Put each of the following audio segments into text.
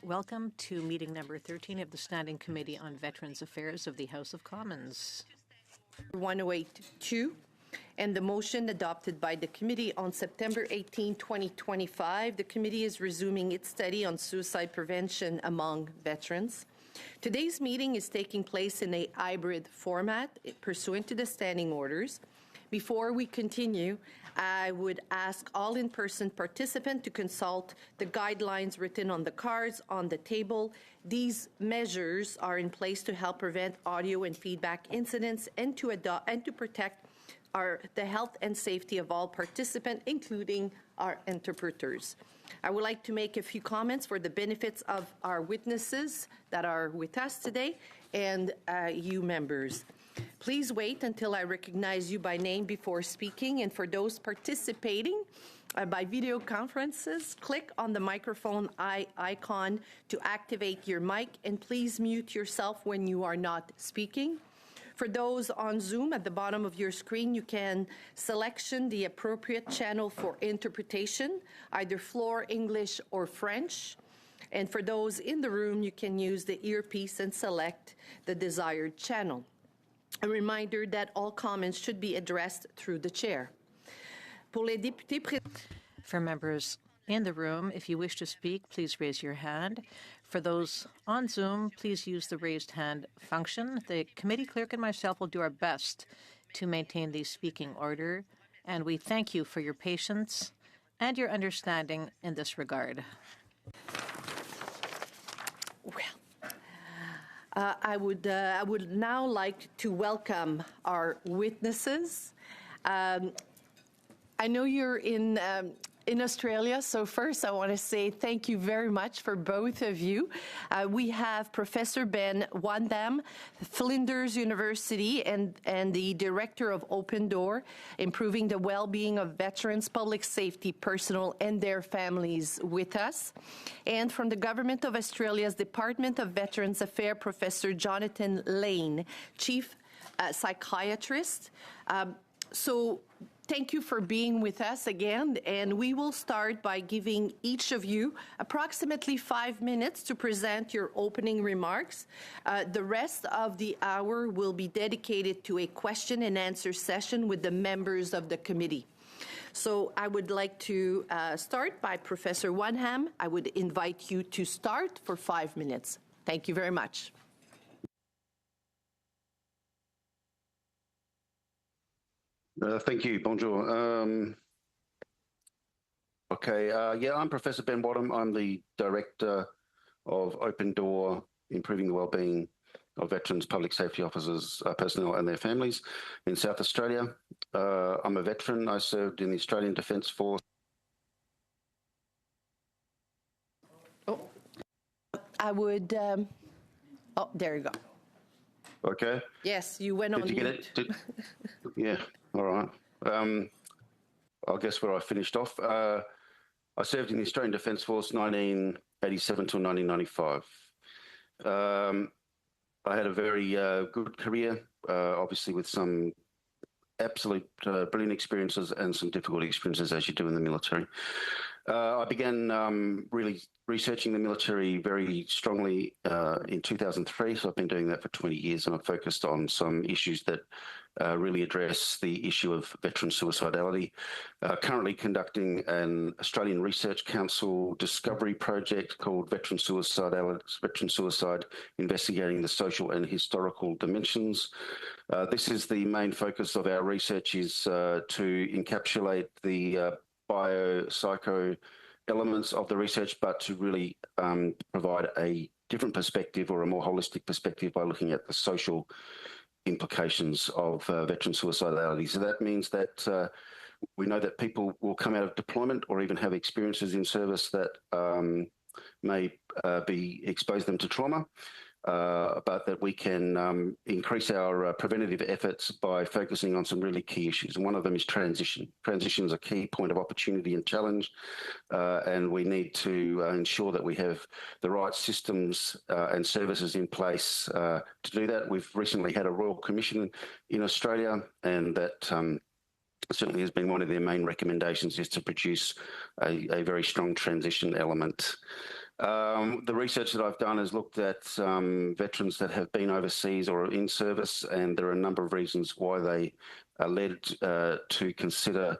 Welcome to meeting number 13 of the Standing Committee on Veterans Affairs of the House of Commons. 1082 and the motion adopted by the committee on September 18, 2025. The committee is resuming its study on suicide prevention among veterans. Today's meeting is taking place in a hybrid format pursuant to the standing orders. Before we continue, I would ask all in-person participants to consult the guidelines written on the cards on the table. These measures are in place to help prevent audio and feedback incidents and to protect the health and safety of all participants, including our interpreters. I would like to make a few comments for the benefits of our witnesses that are with us today and you members. Please wait until I recognize you by name before speaking, and for those participating by video conferences, click on the microphone icon to activate your mic, and please mute yourself when you are not speaking. For those on Zoom, at the bottom of your screen, you can selection the appropriate channel for interpretation, either floor, English, or French. And for those in the room, you can use the earpiece and select the desired channel. A reminder that all comments should be addressed through the chair. For members in the room, if you wish to speak, please raise your hand. For those on Zoom, please use the raised hand function. The committee clerk and myself will do our best to maintain the speaking order, and we thank you for your patience and your understanding in this regard. I would now like to welcome our witnesses. I know you're in Australia, so first I want to say thank you very much for both of you. We have Professor Ben Wandam, Flinders University, and the Director of Open Door, Improving the Well-Being of Veterans, Public Safety Personnel and their families with us. And from the Government of Australia's Department of Veterans Affairs, Professor Jonathan Lane, Chief Psychiatrist. Thank you for being with us again, and we will start by giving each of you approximately 5 minutes to present your opening remarks. The rest of the hour will be dedicated to a question and answer session with the members of the committee. So I would like to start by Professor Wandam. I would invite you to start for 5 minutes. Thank you very much. Thank you. Bonjour. Yeah, I'm Professor Ben Wandam. I'm the Director of Open Door, Improving the Wellbeing of Veterans, Public Safety Officers, Personnel and their families in South Australia. I'm a veteran. I served in the Australian Defence Force. I would... oh, there you go. Okay. Yes, you went on. Did you get it? Yeah. All right. I guess where I finished off. I served in the Australian Defence Force 1987 till 1995. I had a very good career, obviously with some absolute brilliant experiences and some difficult experiences, as you do in the military. I began really researching the military very strongly in 2003, so I've been doing that for 20 years, and I've focused on some issues that really address the issue of veteran suicidality. Currently conducting an Australian Research Council discovery project called Veteran Suicide, Investigating the Social and Historical Dimensions. This is the main focus of our research, is to encapsulate the biopsycho elements of the research, but to really provide a different perspective or a more holistic perspective by looking at the social implications of veteran suicidality. So that means that we know that people will come out of deployment or even have experiences in service that may expose them to trauma, but that we can increase our preventative efforts by focusing on some really key issues. And one of them is transition. Transition is a key point of opportunity and challenge, and we need to ensure that we have the right systems and services in place to do that. We've recently had a Royal Commission in Australia, and that certainly has been one of their main recommendations, is to produce a very strong transition element. The research that I've done has looked at veterans that have been overseas or in service, and there are a number of reasons why they are led to consider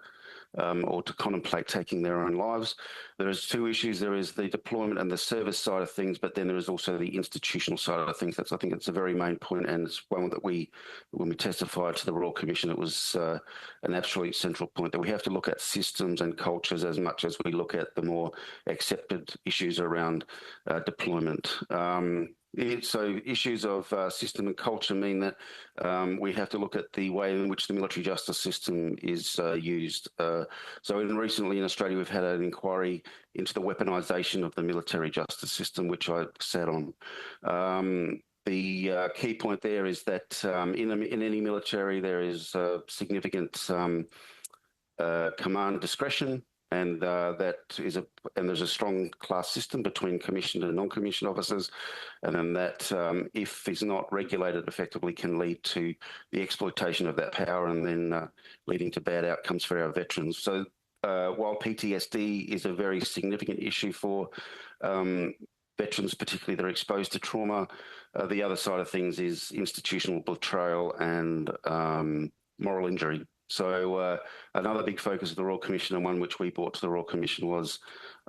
or to contemplate taking their own lives. There is two issues. There is the deployment and the service side of things, but then there is also the institutional side of things. I think it's a very main point, and it's one that when we testified to the Royal Commission, it was an absolute central point that we have to look at systems and cultures as much as we look at the more accepted issues around deployment. So issues of system and culture mean that we have to look at the way in which the military justice system is used. Recently in Australia, we've had an inquiry into the weaponisation of the military justice system, which I sat on. The key point there is that in any military, there is significant command discretion, and there's a strong class system between commissioned and non-commissioned officers, and then that, if is not regulated effectively, can lead to the exploitation of that power, and then leading to bad outcomes for our veterans. So, while PTSD is a very significant issue for veterans, particularly that are exposed to trauma, the other side of things is institutional betrayal and moral injury. So another big focus of the Royal Commission, and one which we brought to the Royal Commission, was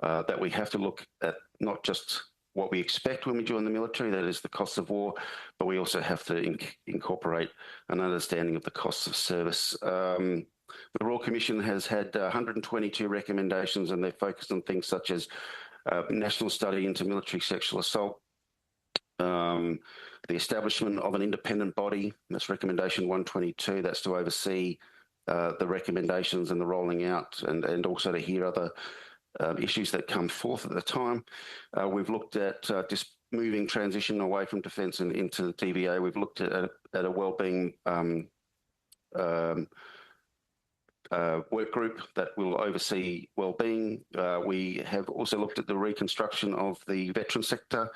that we have to look at not just what we expect when we join the military, that is the costs of war, but we also have to incorporate an understanding of the costs of service. The Royal Commission has had 122 recommendations, and they're focused on things such as national study into military sexual assault, the establishment of an independent body, that's recommendation 122, that's to oversee the recommendations and the rolling out, and also to hear other issues that come forth at the time. We've looked at just moving transition away from defence and into the DVA. We've looked at a wellbeing work group that will oversee wellbeing. We have also looked at the reconstruction of the veteran sector.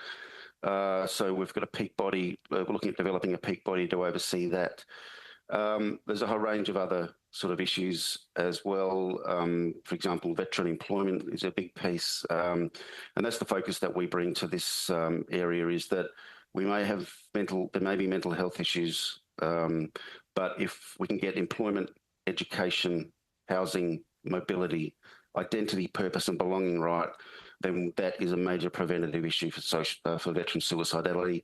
So we've got a peak body. We're looking at developing a peak body to oversee that. There's a whole range of other sort of issues as well. For example, veteran employment is a big piece. And that's the focus that we bring to this area, is that there may be mental health issues, but if we can get employment, education, housing, mobility, identity, purpose and belonging right, then that is a major preventative issue for veteran suicidality.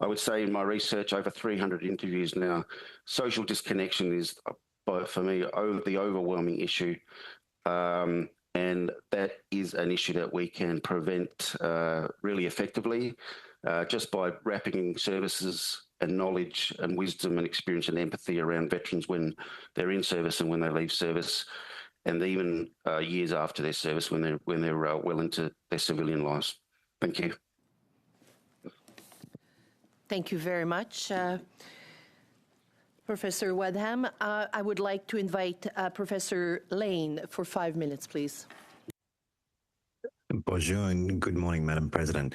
I would say in my research, over 300 interviews now, social disconnection is, for me, the overwhelming issue. And that is an issue that we can prevent really effectively just by wrapping services and knowledge and wisdom and experience and empathy around veterans when they're in service and when they leave service, and even years after their service when they're well into their civilian lives. Thank you. Thank you very much, Professor Wadham. I would like to invite Professor Lane for 5 minutes, please. Bonjour and good morning, Madam President,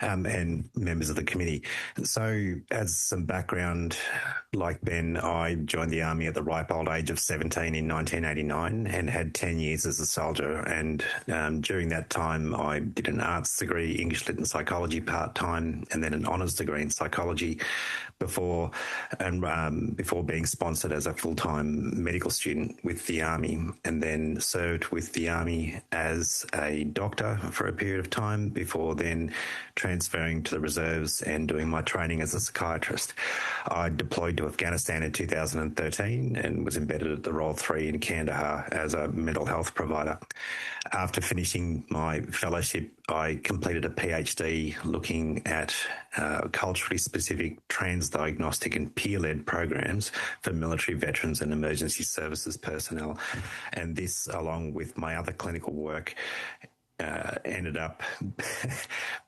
and members of the committee. So, as some background, like Ben, I joined the Army at the ripe old age of 17 in 1989 and had 10 years as a soldier. And during that time, I did an arts degree, English Lit and Psychology part-time, and then an honours degree in psychology before being sponsored as a full-time medical student with the Army, and then served with the Army as a doctor for a period of time before then transferring to the reserves and doing my training as a psychiatrist. I deployed to Afghanistan in 2013 and was embedded at the Royal 3 in Kandahar as a mental health provider. After finishing my fellowship, I completed a PhD looking at culturally specific transdiagnostic and peer-led programs for military veterans and emergency services personnel. And this, along with my other clinical work, ended up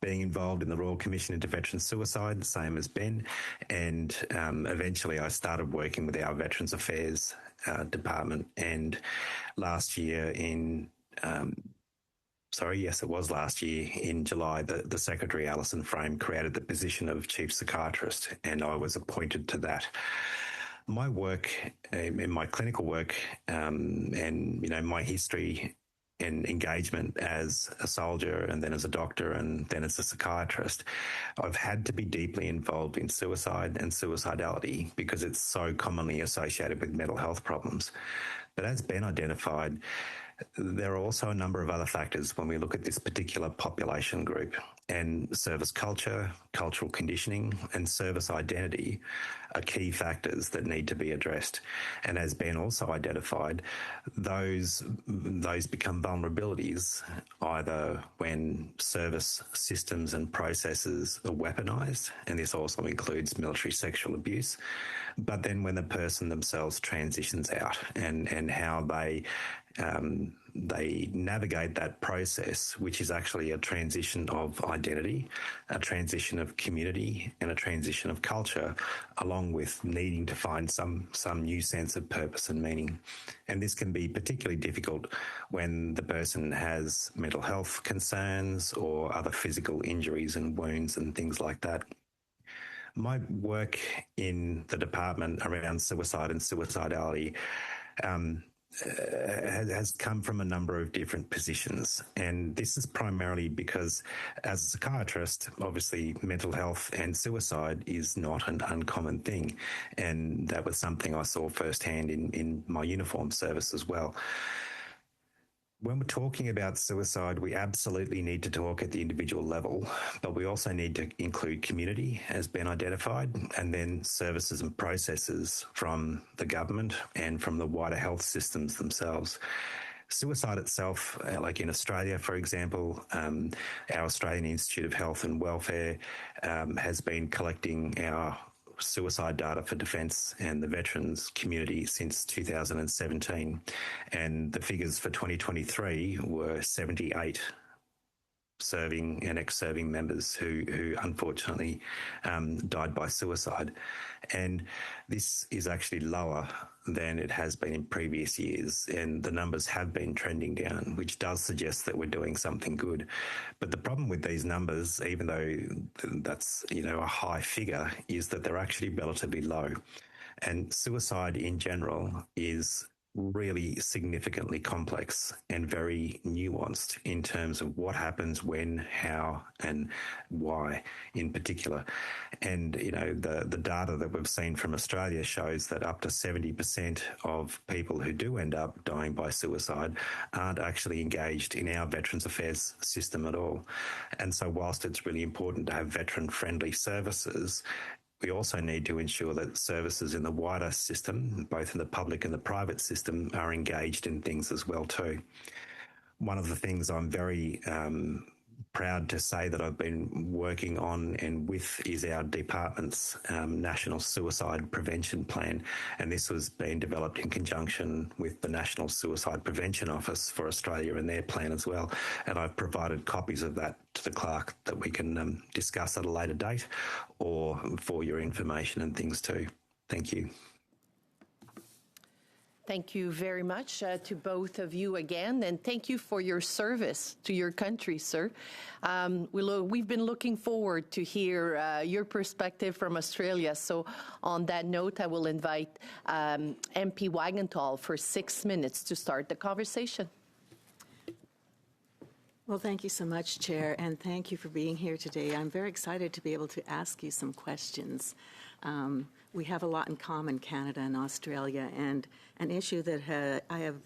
being involved in the Royal Commission into Veteran Suicide, the same as Ben, and eventually I started working with our Veterans Affairs Department. And last year last year in July, the Secretary, Alison Frame, created the position of Chief Psychiatrist, and I was appointed to that. My work, in my clinical work, and my history and engagement as a soldier and then as a doctor and then as a psychiatrist, I've had to be deeply involved in suicide and suicidality because it's so commonly associated with mental health problems. But as Ben identified, there are also a number of other factors when we look at this particular population group, and service culture, cultural conditioning, and service identity are key factors that need to be addressed. And as Ben also identified, those become vulnerabilities either when service systems and processes are weaponized, and this also includes military sexual abuse, but then when the person themselves transitions out and how they navigate that process, which is actually a transition of identity, a transition of community, and a transition of culture, along with needing to find some new sense of purpose and meaning. And this can be particularly difficult when the person has mental health concerns or other physical injuries and wounds and things like that. My work in the department around suicide and suicidality has come from a number of different positions. And this is primarily because as a psychiatrist, obviously mental health and suicide is not an uncommon thing. And that was something I saw firsthand in my uniform service as well. When we're talking about suicide, we absolutely need to talk at the individual level, but we also need to include community, as Ben identified, and then services and processes from the government and from the wider health systems themselves. Suicide itself, like in Australia, for example, our Australian Institute of Health and Welfare has been collecting our suicide data for defence and the veterans community since 2017, and the figures for 2023 were 78 serving and ex-serving members who unfortunately died by suicide. And this is actually lower than it has been in previous years, and the numbers have been trending down, which does suggest that we're doing something good. But the problem with these numbers, even though that's, a high figure, is that they're actually relatively low. And suicide in general is really significantly complex and very nuanced in terms of what happens when, how, and why in particular. And, the data that we've seen from Australia shows that up to 70% of people who do end up dying by suicide aren't actually engaged in our Veterans Affairs system at all. And so whilst it's really important to have veteran-friendly services, we also need to ensure that services in the wider system, both in the public and the private system, are engaged in things as well too. One of the things I'm very proud to say that I've been working on and with is our department's National Suicide Prevention Plan, and this was being developed in conjunction with the National Suicide Prevention Office for Australia and their plan as well. And I've provided copies of that to the clerk that we can discuss at a later date or for your information and things too. Thank you. Thank you very much to both of you again, and thank you for your service to your country, sir. We've been looking forward to hear your perspective from Australia. So on that note, I will invite MP Wagenthal for 6 minutes to start the conversation. Well, thank you so much, Chair, and thank you for being here today. I'm very excited to be able to ask you some questions. We have a lot in common, Canada and Australia, and an issue that I have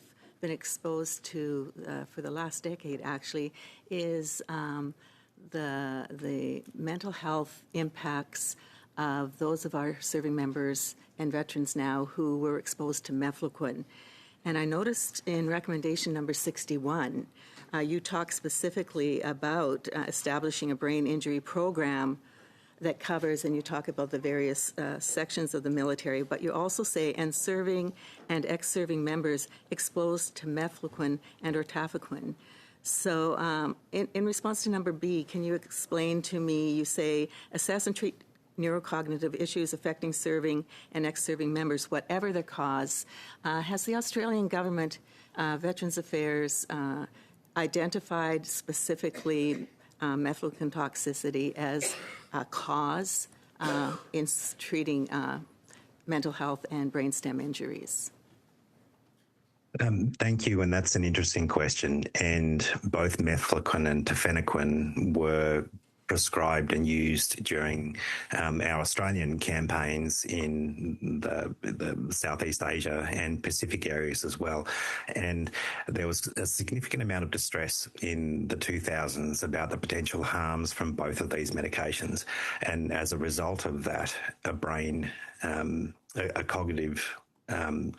been exposed to for the last decade, actually, is the mental health impacts of those of our serving members and veterans now who were exposed to mefloquine. And I noticed in recommendation number 61, you talk specifically about establishing a brain injury program that covers, and you talk about the various sections of the military, but you also say, and serving and ex-serving members exposed to mefloquine and or tafloquine. So in response to number B, can you explain to me, you say, assess and treat neurocognitive issues affecting serving and ex-serving members, whatever their cause. Has the Australian government, Veterans Affairs, identified specifically mefloquine toxicity as a cause in treating mental health and brainstem injuries? Thank you, and that's an interesting question. And both mefloquine and tafenoquine were prescribed and used during our Australian campaigns in the Southeast Asia and Pacific areas as well. And there was a significant amount of distress in the 2000s about the potential harms from both of these medications. And as a result of that, a cognitive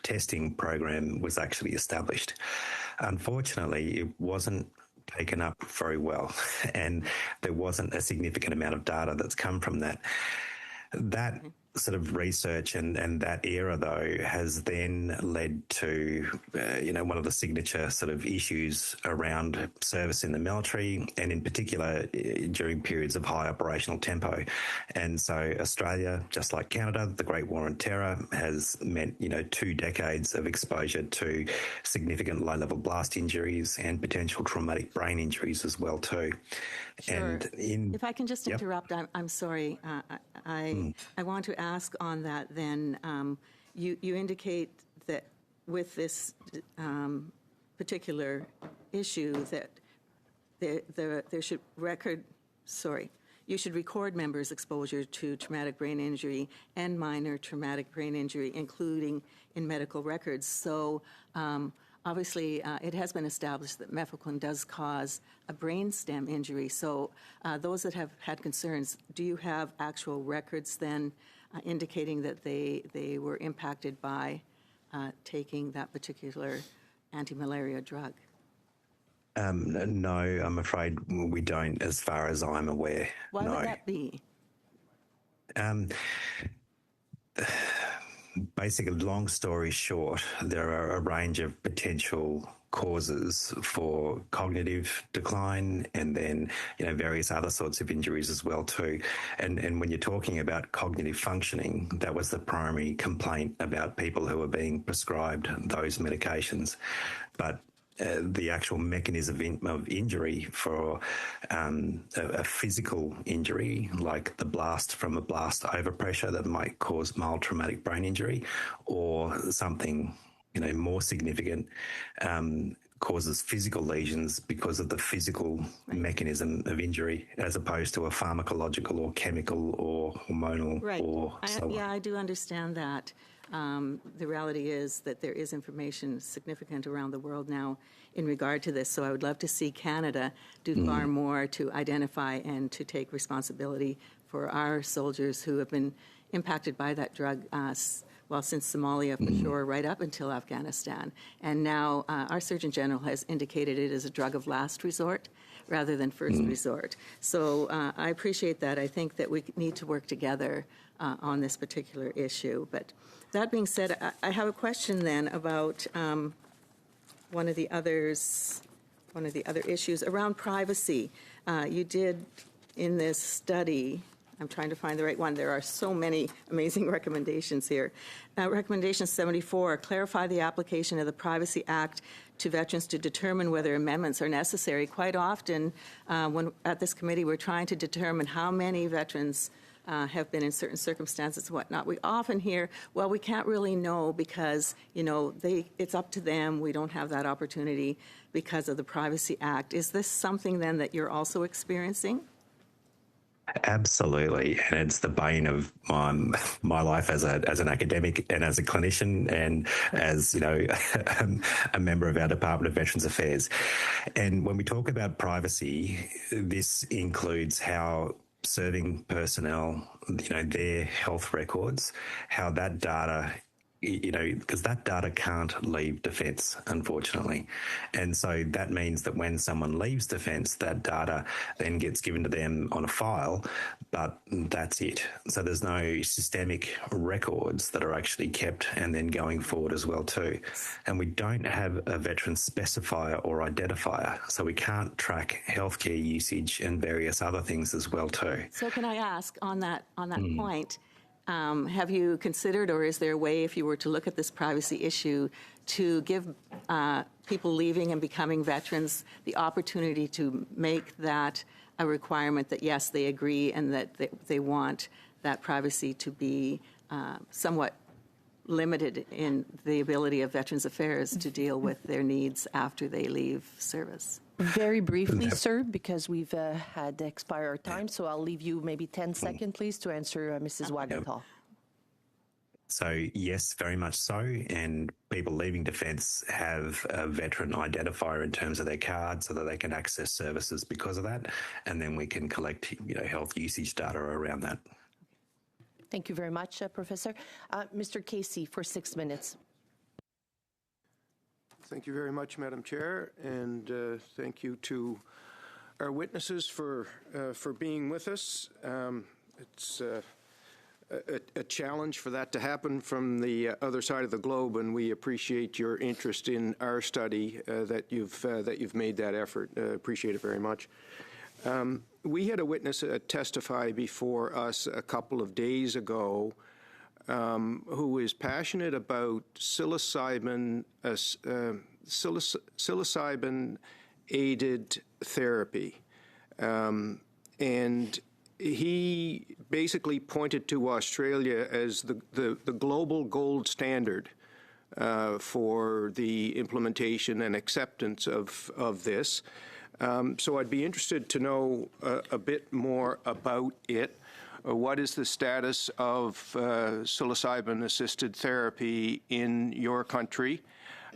testing program was actually established. Unfortunately, it wasn't taken up very well, and there wasn't a significant amount of data that's come from that. That sort of research and that era, though, has then led to, one of the signature sort of issues around service in the military, and in particular during periods of high operational tempo. And so Australia, just like Canada, the Great War on Terror has meant, 2 decades of exposure to significant low-level blast injuries and potential traumatic brain injuries as well, too. Sure. And if I can just interrupt, I'm sorry. I want to ask on that then. You indicate that with this particular issue that there should you should record members' exposure to traumatic brain injury and minor traumatic brain injury, including in medical records. So obviously, it has been established that mefloquine does cause a brainstem injury. So those that have had concerns, do you have actual records then indicating that they were impacted by taking that particular anti-malaria drug? No, I'm afraid we don't, as far as I'm aware. Why would that be? Basically, long story short, there are a range of potential causes for cognitive decline and then, various other sorts of injuries as well too. And when you're talking about cognitive functioning, that was the primary complaint about people who are being prescribed those medications. But the actual mechanism of injury for a physical injury, like the blast from a blast overpressure that might cause mild traumatic brain injury, or something, more significant, causes physical lesions because of the physical mechanism of injury, as opposed to a pharmacological or chemical or hormonal or so on. Yeah, I do understand that. The reality is that there is information significant around the world now in regard to this. So I would love to see Canada do far more to identify and to take responsibility for our soldiers who have been impacted by that drug, since Somalia for sure, right up until Afghanistan. And now our Surgeon General has indicated it is a drug of last resort rather than first resort. So I appreciate that. I think that we need to work together on this particular issue. But that being said, I have a question then about one of the other issues around privacy. You did in this study, I'm trying to find the right one. There are so many amazing recommendations here. Recommendation 74, clarify the application of the Privacy Act to veterans to determine whether amendments are necessary. Quite often, when at this committee, we're trying to determine how many veterans have been in certain circumstances and whatnot. We often hear, well, we can't really know because, it's up to them. We don't have that opportunity because of the Privacy Act. Is this something then that you're also experiencing? Absolutely, and it's the bane of my life as an academic and as a clinician, and as a member of our Department of Veterans Affairs. And when we talk about privacy, this includes how serving personnel, their health records, how that data, because that data can't leave defence, unfortunately. And so that means that when someone leaves defence, that data then gets given to them on a file, but that's it. So there's no systemic records that are actually kept and then going forward as well too. And we don't have a veteran specifier or identifier, so we can't track healthcare usage and various other things as well too. So can I ask on that point, have you considered, or is there a way, if you were to look at this privacy issue, to give people leaving and becoming veterans the opportunity to make that a requirement that, yes, they agree and that they want that privacy to be somewhat limited in the ability of Veterans Affairs to deal with their needs after they leave service. Very briefly, sir, because we've had expire our time, so I'll leave you maybe 10 seconds, please, to answer Mrs. Wagenthal. So yes, very much so. And people leaving Defence have a veteran identifier in terms of their card so that they can access services because of that. And then we can collect, health usage data around that. Thank you very much, Professor. Mr. Casey, for 6 minutes. Thank you very much, Madam Chair, and thank you to our witnesses for being with us. It's a challenge for that to happen from the other side of the globe, and we appreciate your interest in our study that you've made that effort. Appreciate it very much. We had a witness testify before us a couple of days ago who is passionate about psilocybin-aided therapy. And he basically pointed to Australia as the global gold standard for the implementation and acceptance of this. So I'd be interested to know a bit more about it. What is the status of psilocybin-assisted therapy in your country?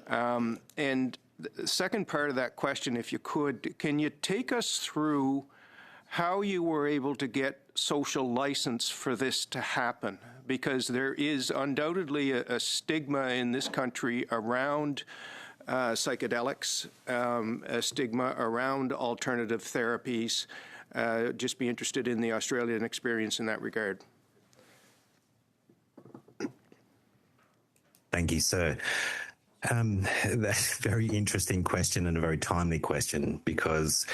And the second part of that question, if you could, can you take us through how you were able to get social license for this to happen? Because there is undoubtedly a stigma in this country around psychedelics, a stigma around alternative therapies. Just be interested in the Australian experience in that regard. Thank you, sir. That's a very interesting question and a very timely question, because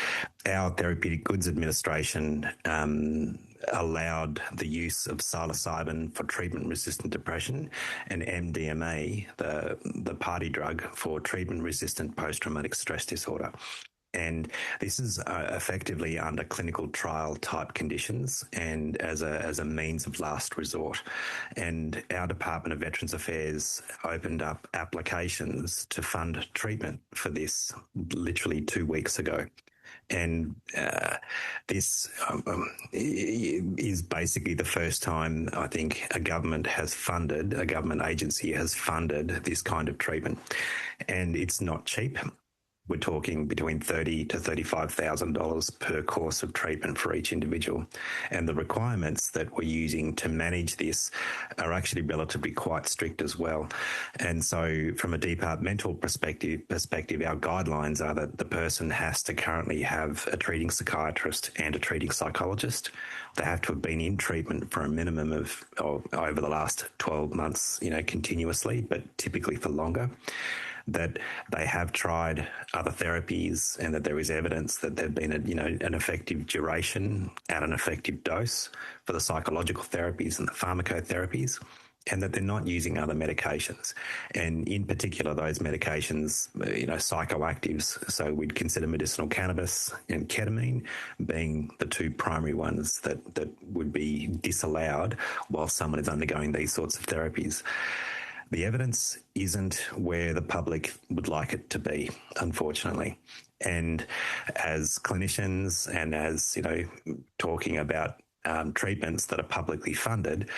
our Therapeutic Goods Administration allowed the use of psilocybin for treatment-resistant depression and MDMA, the party drug, for treatment-resistant post-traumatic stress disorder. And this is effectively under clinical trial type conditions and as a means of last resort. And our Department of Veterans Affairs opened up applications to fund treatment for this literally 2 weeks ago. And this is basically the first time I think a government agency has funded this kind of treatment. And it's not cheap. We're talking between $30,000 to $35,000 per course of treatment for each individual. And the requirements that we're using to manage this are actually relatively quite strict as well. And so from a departmental perspective, our guidelines are that the person has to currently have a treating psychiatrist and a treating psychologist. They have to have been in treatment for a minimum of over the last 12 months, continuously, but typically for longer. That they have tried other therapies and that there is evidence that there've been an effective duration at an effective dose for the psychological therapies and the pharmacotherapies, and that they're not using other medications. And in particular, those medications, psychoactives, so we'd consider medicinal cannabis and ketamine being the two primary ones that would be disallowed while someone is undergoing these sorts of therapies. The evidence isn't where the public would like it to be, unfortunately. And as clinicians and as, talking about treatments that are publicly funded,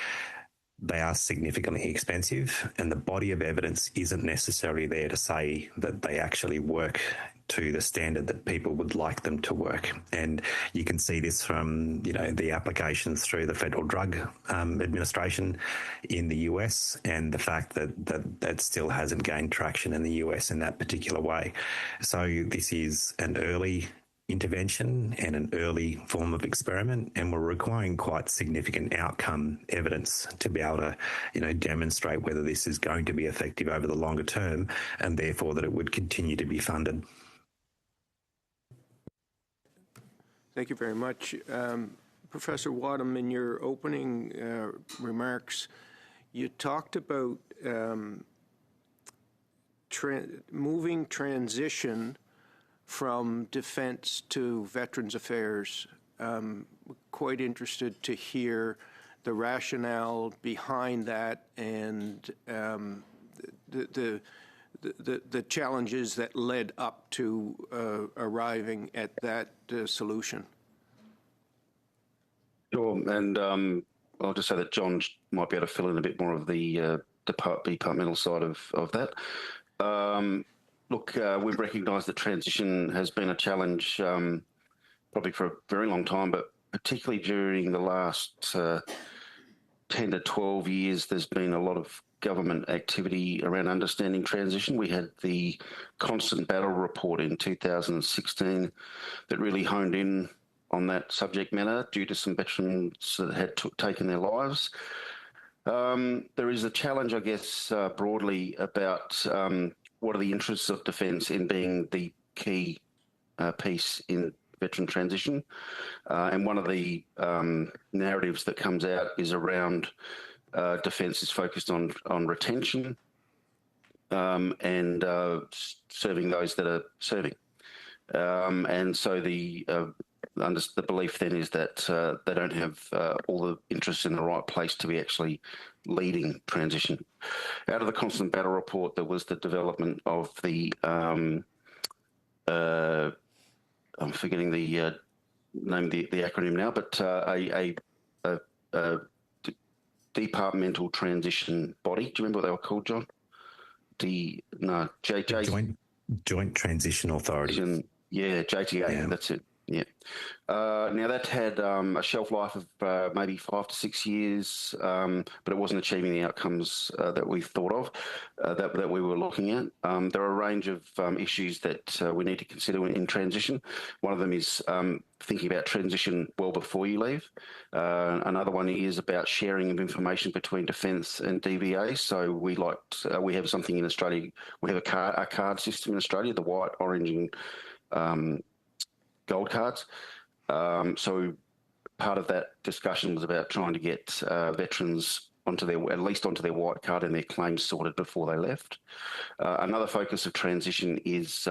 they are significantly expensive, and the body of evidence isn't necessarily there to say that they actually work to the standard that people would like them to work. And you can see this from, the applications through the Federal Drug Administration in the US, and the fact that still hasn't gained traction in the US in that particular way. So this is an early intervention and an early form of experiment, and we're requiring quite significant outcome evidence to be able to, demonstrate whether this is going to be effective over the longer term, and therefore that it would continue to be funded. Thank you very much. Professor Wadham, in your opening remarks, you talked about moving transition from defense to Veterans Affairs. Quite interested to hear the rationale behind that and the challenges that led up to arriving at that solution. Sure, and I'll just say that John might be able to fill in a bit more of the departmental side of that. Look, we've recognised that transition has been a challenge probably for a very long time, but particularly during the last 10 to 12 years, there's been a lot of government activity around understanding transition. We had the Constant Battle Report in 2016 that really honed in on that subject matter due to some veterans that had taken their lives. There is a challenge, I guess, broadly about what are the interests of defence in being the key piece in veteran transition. And one of the narratives that comes out is around defence is focused on retention and serving those that are serving. And so the belief then is that they don't have all the interests in the right place to be actually leading transition. Out of the Constant Battle Report, there was the development of the I'm forgetting the name of the acronym now, but a departmental transition body. Do you remember what they were called, John? Joint Transition Authority. Yeah, JTA. Yeah. That's it. Yeah. Now that had a shelf life of maybe 5 to 6 years, but it wasn't achieving the outcomes that we thought of, that we were looking at. There are a range of issues that we need to consider in transition. One of them is thinking about transition well before you leave. Another one is about sharing of information between Defence and DVA. So we have something in Australia. We have a card system in Australia, the white, orange, and gold cards. So part of that discussion was about trying to get veterans at least onto their white card and their claims sorted before they left. Another focus of transition is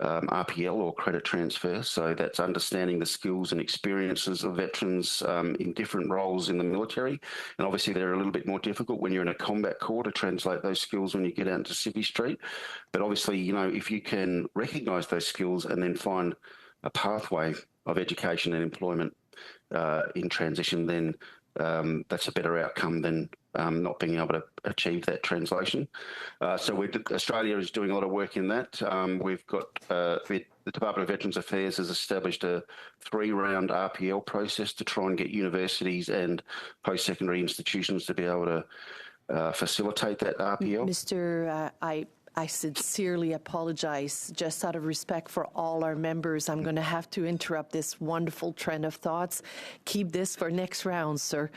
RPL, or credit transfer. So that's understanding the skills and experiences of veterans in different roles in the military. And obviously they're a little bit more difficult when you're in a combat corps to translate those skills when you get out into Civvy Street. But obviously, if you can recognise those skills and then find a pathway of education and employment in transition, then that's a better outcome than not being able to achieve that translation. So Australia is doing a lot of work in that. We've got the Department of Veterans Affairs has established a 3-round RPL process to try and get universities and post-secondary institutions to be able to facilitate that RPL. Mr. I sincerely apologize. Just out of respect for all our members, I'm going to have to interrupt this wonderful trend of thoughts. Keep this for next round, sir.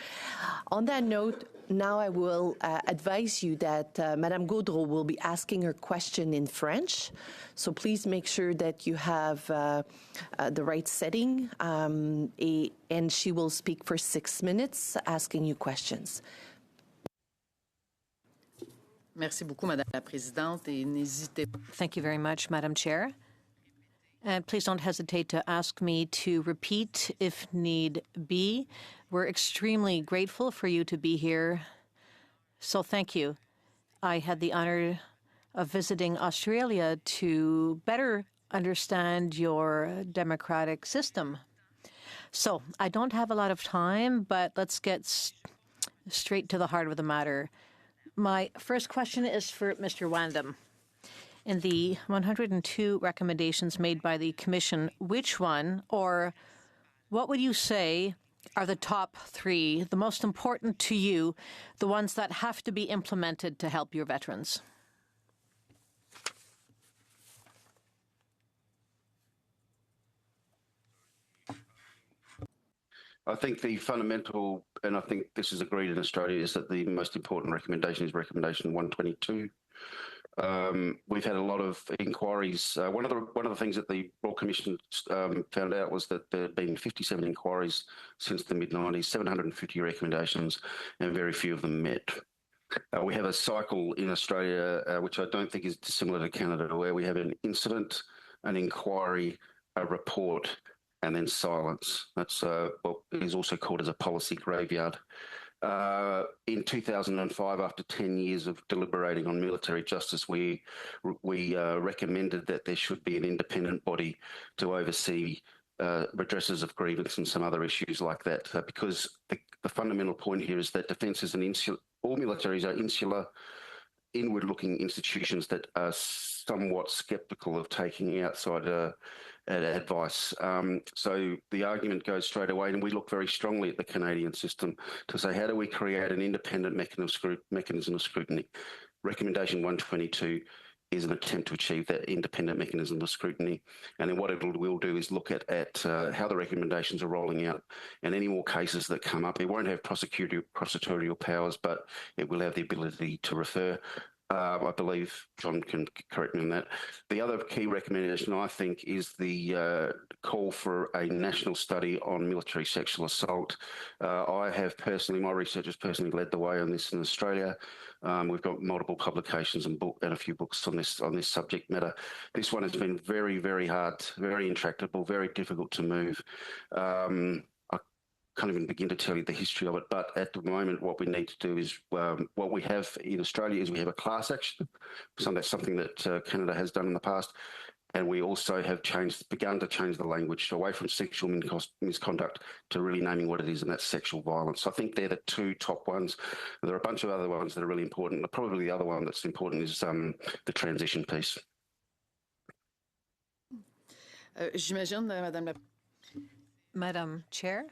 On that note, now I will advise you that Madame Gaudreau will be asking her question in French. So please make sure that you have the right setting, and she will speak for 6 minutes asking you questions. Merci beaucoup, Madame la Présidente, et n'hésitez pas. Thank you very much, Madam Chair. And please don't hesitate to ask me to repeat if need be. We're extremely grateful for you to be here, so thank you. I had the honor of visiting Australia to better understand your democratic system. So I don't have a lot of time, but let's get straight to the heart of the matter. My first question is for Mr. Wandem. In the 102 recommendations made by the Commission, which one or what would you say are the top 3, the most important to you, the ones that have to be implemented to help your veterans? I think the fundamental, and I think this is agreed in Australia, is that the most important recommendation is recommendation 122. We've had a lot of inquiries. One of the things that the Royal Commission found out was that there had been 57 inquiries since the mid-90s, 750 recommendations, and very few of them met. We have a cycle in Australia, which I don't think is dissimilar to Canada, where we have an incident, an inquiry, a report, and then silence. That's what is also called as a policy graveyard. In 2005, after 10 years of deliberating on military justice, we recommended that there should be an independent body to oversee redresses of grievance and some other issues like that, because the fundamental point here is that defence is all militaries are insular, inward-looking institutions that are somewhat sceptical of taking outside advice. So the argument goes straight away, and we look very strongly at the Canadian system to say, how do we create an independent mechanism of scrutiny? Recommendation 122 is an attempt to achieve that independent mechanism of scrutiny. And then what it will do is look at how the recommendations are rolling out, and any more cases that come up. It won't have prosecutorial powers, but it will have the ability to refer. I believe John can correct me on that. The other key recommendation, I think, is the call for a national study on military sexual assault. My research has personally led the way on this in Australia. We've got multiple publications and a few books on this subject matter. This one has been very, very hard, very intractable, very difficult to move. Can't even begin to tell you the history of it, but at the moment what we need to do is what we have in Australia is we have a class action. That's something that Canada has done in the past, and we also have begun to change the language away from sexual misconduct to really naming what it is, and that's sexual violence. So I think they're the two top ones. There are a bunch of other ones that are really important. Probably the other one that's important is the transition piece. J'imagine, Madam Chair,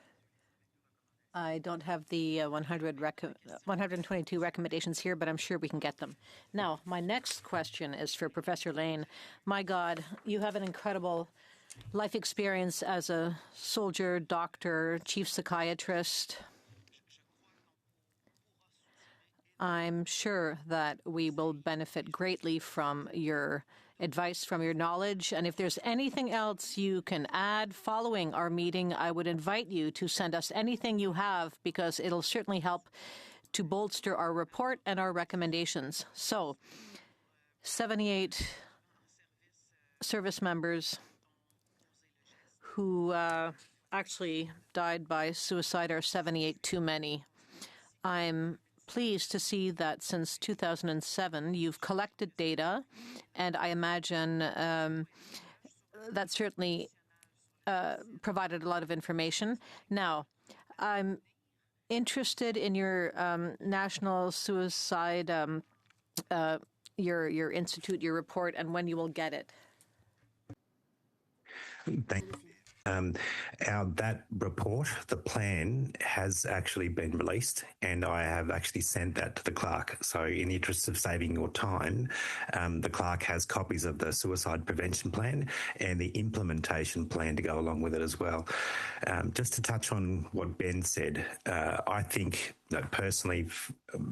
I don't have the 122 recommendations here, but I'm sure we can get them. Now, my next question is for Professor Lane. My God, you have an incredible life experience as a soldier, doctor, chief psychiatrist. I'm sure that we will benefit greatly from your advice, from your knowledge. And if there's anything else you can add following our meeting, I would invite you to send us anything you have, because it'll certainly help to bolster our report and our recommendations. So, 78 service members who actually died by suicide are 78 too many. I'm pleased to see that since 2007 you've collected data, and I imagine that certainly provided a lot of information. Now, I'm interested in your national suicide, your institute, your report, and when you will get it. Thank you. That report, the plan, has actually been released, and I have actually sent that to the clerk. So in the interest of saving your time, the clerk has copies of the suicide prevention plan and the implementation plan to go along with it as well. Just to touch on what Ben said, I think that personally,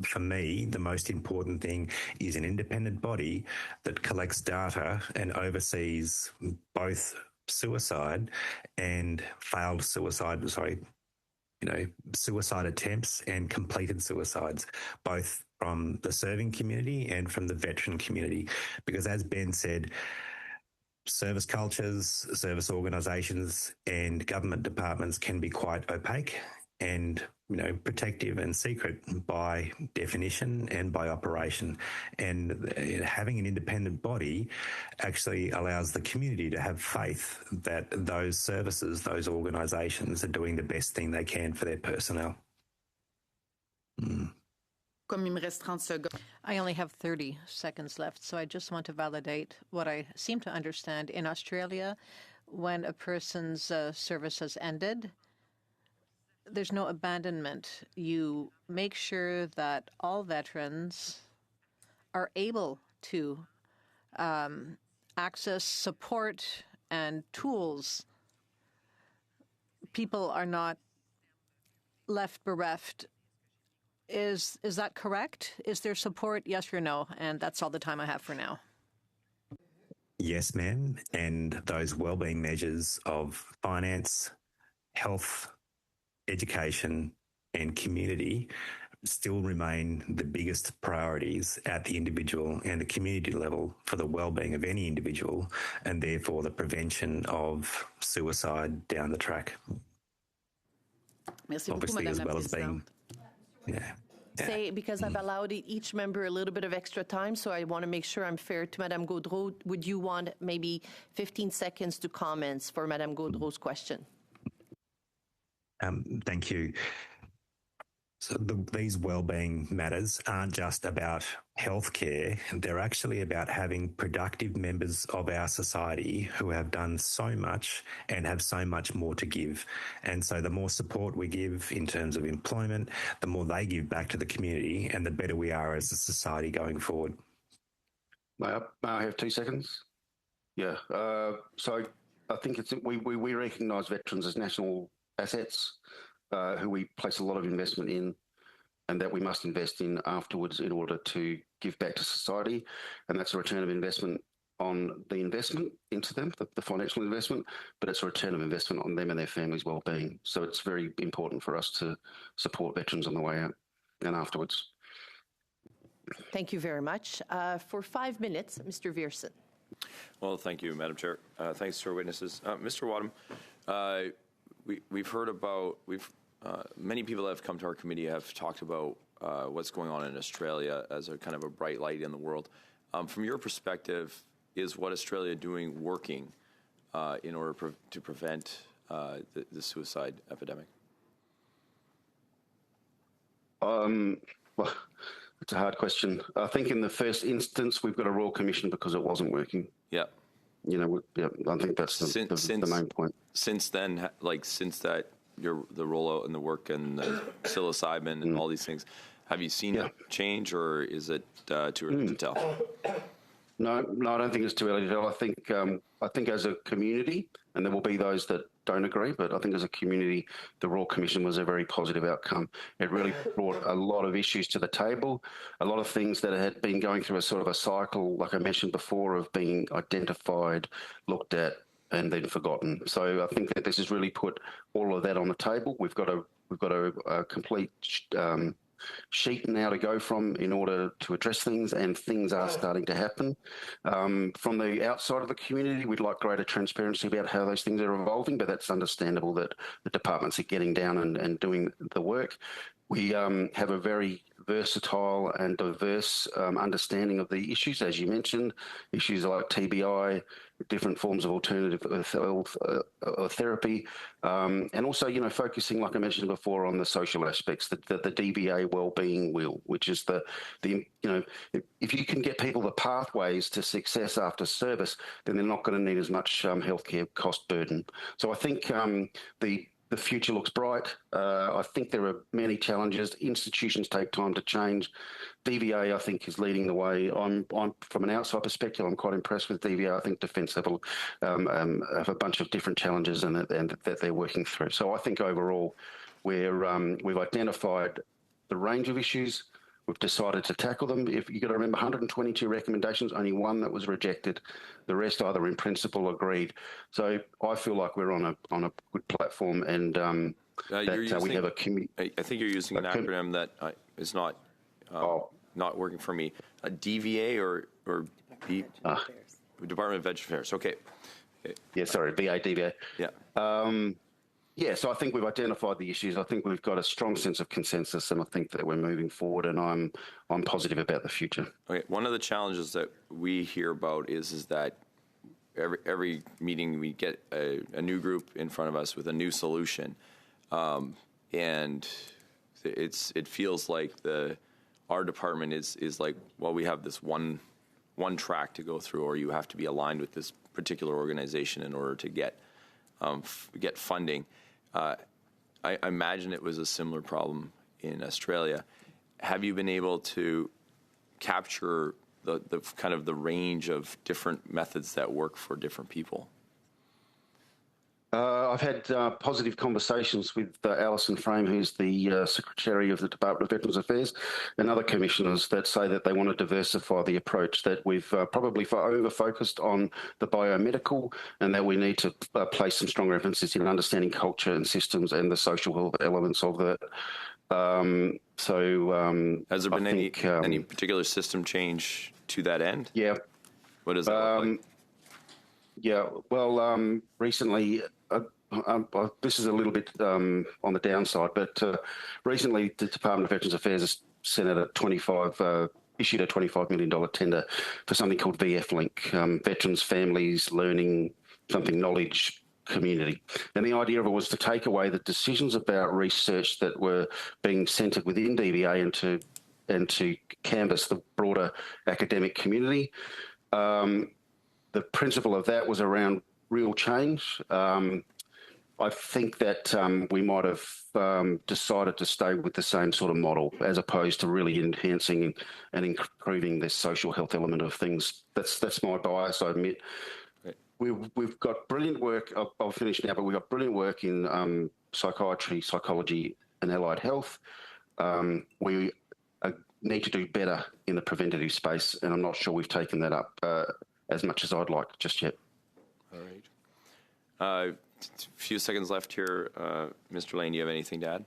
for me, the most important thing is an independent body that collects data and oversees both suicide and suicide attempts and completed suicides, both from the serving community and from the veteran community. Because as Ben said, service cultures, service organisations and government departments can be quite opaque and, protective and secret by definition and by operation. And having an independent body actually allows the community to have faith that those services, those organisations are doing the best thing they can for their personnel. I only have 30 seconds left, so I just want to validate what I seem to understand. In Australia, when a person's service has ended, there's no abandonment. You make sure that all veterans are able to access support and tools. People are not left bereft. Is that correct? Is there support? Yes or no? And that's all the time I have for now. Yes, ma'am. And those wellbeing measures of finance, health, education and community still remain the biggest priorities at the individual and the community level for the well-being of any individual, and therefore the prevention of suicide down the track. Merci beaucoup, Obviously, Madame as la well as being, Présidente. Say, because I've allowed each member a little bit of extra time, so I want to make sure I'm fair to Madame Gaudreau. Would you want maybe 15 seconds to comments for Madame Gaudreau's question? Thank you. So these wellbeing matters aren't just about healthcare. They're actually about having productive members of our society who have done so much and have so much more to give. And so the more support we give in terms of employment, the more they give back to the community, and the better we are as a society going forward. May I have 2 seconds? Yeah. So I think we recognise veterans as national assets, who we place a lot of investment in, and that we must invest in afterwards in order to give back to society. And that's a return of investment on the investment into them, the financial investment, but it's a return of investment on them and their families' well-being. So it's very important for us to support veterans on the way out and afterwards. Thank you very much. For 5 minutes, Mr. Viersen. Well, thank you, Madam Chair. Thanks to our witnesses. Mr. Wadham, we've heard about, many people that have come to our committee have talked about what's going on in Australia as a kind of a bright light in the world. From your perspective, is what Australia doing working in order to prevent the suicide epidemic? Well, it's a hard question. I think in the first instance, we've got a Royal Commission because it wasn't working. Yeah. You know, I think that's the main point. Since then, since that, the rollout and the work and the psilocybin and all these things, have you seen it change, or is it too early to tell? No, I don't think it's too early to tell. I think as a community, and there will be those that don't agree, but I think as a community, the Royal Commission was a very positive outcome. It really brought a lot of issues to the table, a lot of things that had been going through a sort of a cycle, like I mentioned before, of being identified, looked at, and then forgotten. So I think that this has really put all of that on the table. We've got a complete sheet now to go from in order to address things, and things are starting to happen. From the outside of the community, we'd like greater transparency about how those things are evolving, but that's understandable that the departments are getting down and doing the work. We have a very versatile and diverse understanding of the issues, as you mentioned, issues like TBI, different forms of alternative therapy, and also, focusing, like I mentioned before, on the social aspects, the DBA wellbeing wheel, which is if you can get people the pathways to success after service, then they're not going to need as much healthcare cost burden. So I think the future looks bright. I think there are many challenges. Institutions take time to change. DVA, I think, is leading the way. I'm from an outside perspective, I'm quite impressed with DVA. I think Defence have a bunch of different challenges and that they're working through. So I think overall, we've identified the range of issues. We've decided to tackle them. If you've got to remember, 122 recommendations, only one that was rejected. The rest either in principle agreed. So I feel like we're on a good platform, and we have a community. I think you're using an acronym that is not working for me. A DVA or Department of Veterans Affairs. Okay. Yeah, sorry, VA. Yeah. Yeah, so I think we've identified the issues. I think we've got a strong sense of consensus, and I think that we're moving forward, and I'm positive about the future. Okay, one of the challenges that we hear about is that every meeting we get a new group in front of us with a new solution, and it feels like our department is like, well, we have this one track to go through, or you have to be aligned with this particular organization in order to get funding. I imagine it was a similar problem in Australia. Have you been able to capture the kind of the range of different methods that work for different people? I've had positive conversations with Alison Frame, who's the Secretary of the Department of Veterans Affairs, and other commissioners that say that they want to diversify the approach, that we've probably over-focused on the biomedical, and that we need to place some stronger emphasis in understanding culture and systems and the social health elements of Has there been any particular system change to that end? Yeah. What does that look like? Yeah, well, recently, this is a little bit on the downside, but recently the Department of Veterans Affairs has sent out issued a $25 million tender for something called VF Link, Veterans, Families, Learning, Knowledge, Community. And the idea of it was to take away the decisions about research that were being centred within DVA and to canvass the broader academic community. The principle of that was around real change. I think that we might have decided to stay with the same sort of model as opposed to really enhancing and improving the social health element of things. That's my bias, I admit. Right. We've got brilliant work. I'll finish now, but we've got brilliant work in psychiatry, psychology, and allied health. We need to do better in the preventative space, and I'm not sure we've taken that up as much as I'd like just yet. All right. A few seconds left here. Mr. Lane, do you have anything to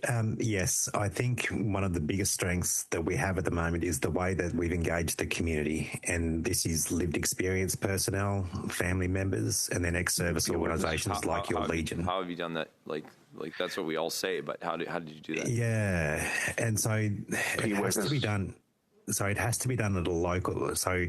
add? Yes, I think one of the biggest strengths that we have at the moment is the way that we've engaged the community. And this is lived experience personnel, family members, and then ex-service organisations like your Legion. How have you done that? Like that's what we all say, but how did you do that? Yeah, and so it has to be done. So it has to be done at a local. So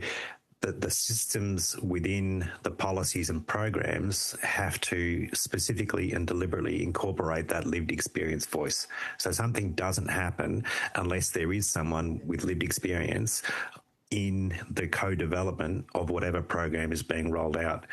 the systems within the policies and programs have to specifically and deliberately incorporate that lived experience voice. So something doesn't happen unless there is someone with lived experience in the co-development of whatever program is being rolled out.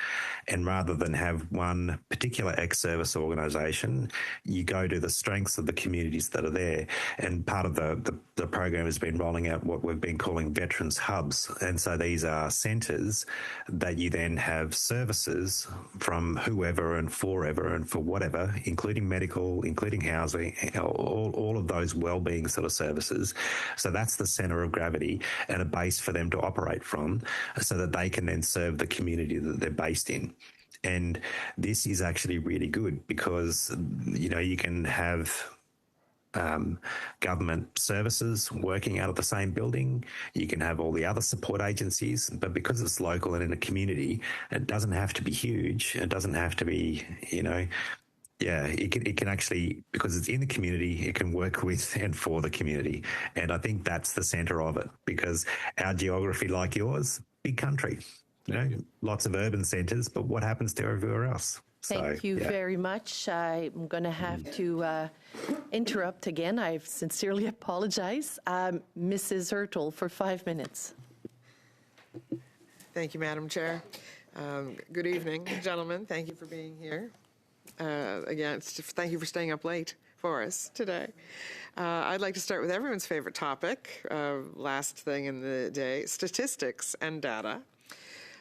And rather than have one particular ex-service organisation, you go to the strengths of the communities that are there. And part of the program has been rolling out what we've been calling veterans hubs. And so these are centres that you then have services from whoever and forever and for whatever, including medical, including housing, all of those wellbeing sort of services. So that's the centre of gravity and a base for them to operate from so that they can then serve the community that they're based in. And this is actually really good because, you can have government services working out of the same building. You can have all the other support agencies, but because it's local and in a community, it doesn't have to be huge. It doesn't have to be, it can actually, because it's in the community, it can work with and for the community. And I think that's the centre of it, because our geography, like yours, big country, lots of urban centres, but what happens to everywhere else? Thank you very much. I'm going to have to interrupt again. I sincerely apologize. Mrs. Ertl for 5 minutes. Thank you, Madam Chair. Good evening, gentlemen. Thank you for being here. Again, thank you for staying up late for us today. I'd like to start with everyone's favorite topic, last thing in the day, statistics and data.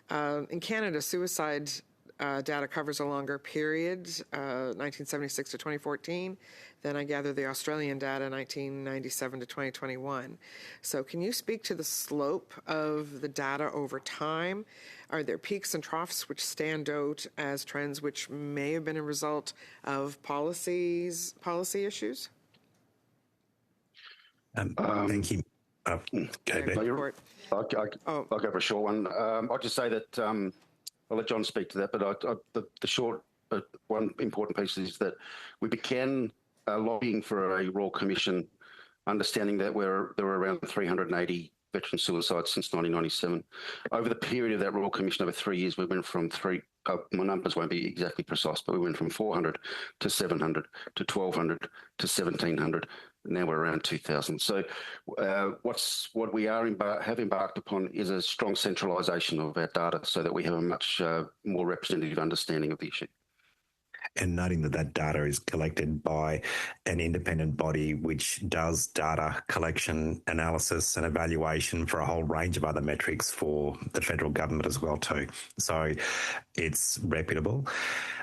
In Canada, suicide data covers a longer period, 1976 to 2014. Then I gather the Australian data, 1997 to 2021. So can you speak to the slope of the data over time? Are there peaks and troughs which stand out as trends which may have been a result of policy issues? Thank you. I'll go for a short one. I'll just say that I'll let John speak to that, but the short one important piece is that we began lobbying for a Royal Commission, understanding that there were around 380 veteran suicides since 1997. Over the period of that Royal Commission, over 3 years, we went from my numbers won't be exactly precise, but we went from 400 to 700 to 1,200 to 1,700. Now we're around 2,000. So what we have embarked upon is a strong centralisation of our data so that we have a much more representative understanding of the issue. And noting that data is collected by an independent body which does data collection, analysis and evaluation for a whole range of other metrics for the federal government as well too. So it's reputable.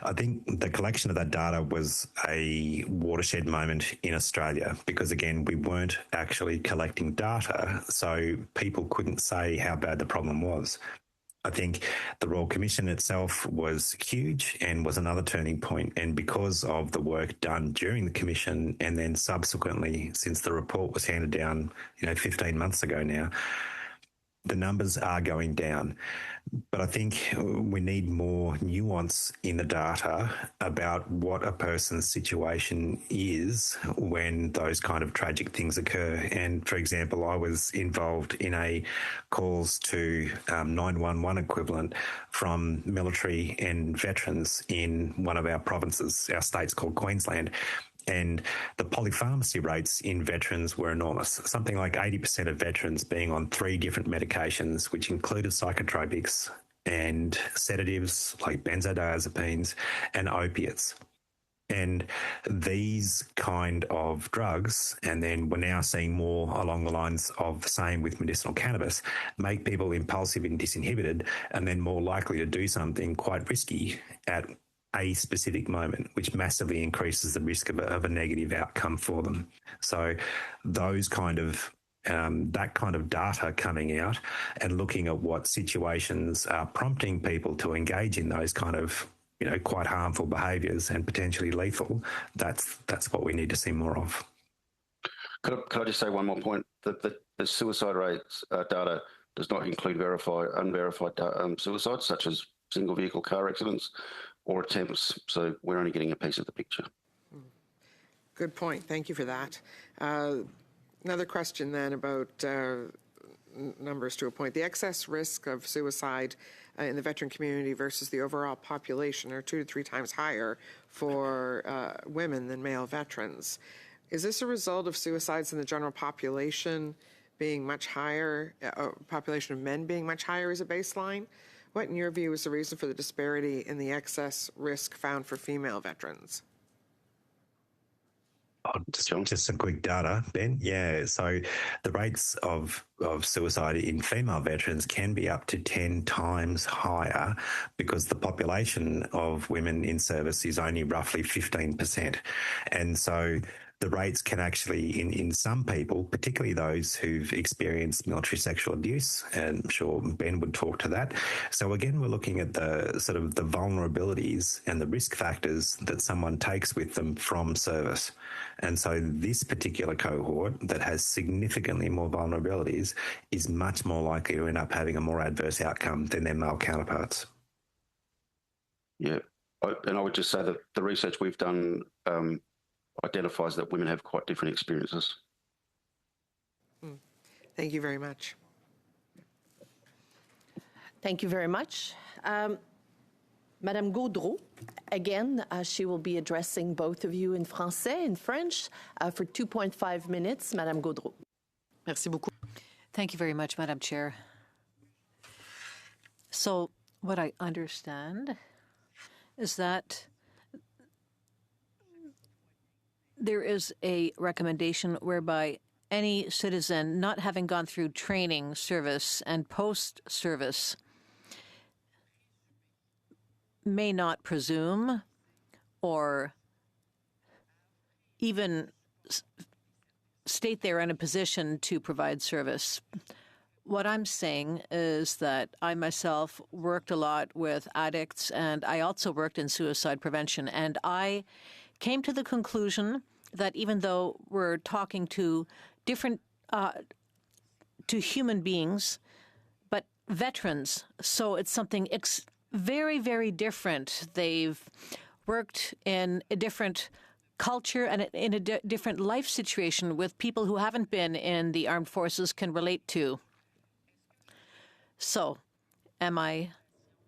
I think the collection of that data was a watershed moment in Australia because, again, we weren't actually collecting data, so people couldn't say how bad the problem was. I think the Royal Commission itself was huge and was another turning point. And because of the work done during the Commission and then subsequently, since the report was handed down, 15 months ago now, the numbers are going down. But I think we need more nuance in the data about what a person's situation is when those kind of tragic things occur. And for example, I was involved in a calls to 911 equivalent from military and veterans in one of our provinces, our state's called Queensland. And the polypharmacy rates in veterans were enormous, something like 80% of veterans being on 3 different medications, which included psychotropics and sedatives like benzodiazepines and opiates. And these kind of drugs, and then we're now seeing more along the lines of the same with medicinal cannabis, make people impulsive and disinhibited and then more likely to do something quite risky at a specific moment, which massively increases the risk of a negative outcome for them. So those kind of that kind of data coming out and looking at what situations are prompting people to engage in those kind of quite harmful behaviours and potentially lethal, that's what we need to see more of. Could I just say one more point? The suicide rates data does not include unverified suicides, such as single vehicle car accidents or attempts. So we're only getting a piece of the picture. Good point. Thank you for that. Another question then about numbers to a point. The excess risk of suicide in the veteran community versus the overall population are 2 to 3 times higher for women than male veterans. Is this a result of suicides in the general population being much higher, population of men being much higher as a baseline? What, in your view, is the reason for the disparity in the excess risk found for female veterans? Just some quick data, Ben. Yeah, so the rates of suicide in female veterans can be up to 10 times higher because the population of women in service is only roughly 15%. And so the rates can actually, in some people, particularly those who've experienced military sexual abuse, and I'm sure Ben would talk to that. So again, we're looking at the sort of the vulnerabilities and the risk factors that someone takes with them from service. And so this particular cohort that has significantly more vulnerabilities is much more likely to end up having a more adverse outcome than their male counterparts. Yeah, and I would just say that the research we've done identifies that women have quite different experiences. Thank you very much. Thank you very much. Madame Gaudreau, again, she will be addressing both of you in français and French for 2.5 minutes. Madame Gaudreau. Merci beaucoup. Thank you very much, Madam Chair. So what I understand is that there is a recommendation whereby any citizen not having gone through training, service, and post-service may not presume or even state they're in a position to provide service. What I'm saying is that I myself worked a lot with addicts, and I also worked in suicide prevention, and I came to the conclusion that even though we're talking to different to human beings, but veterans, so it's something very, very different. They've worked in a different culture and in a different life situation with people who haven't been in the armed forces can relate to. So, am I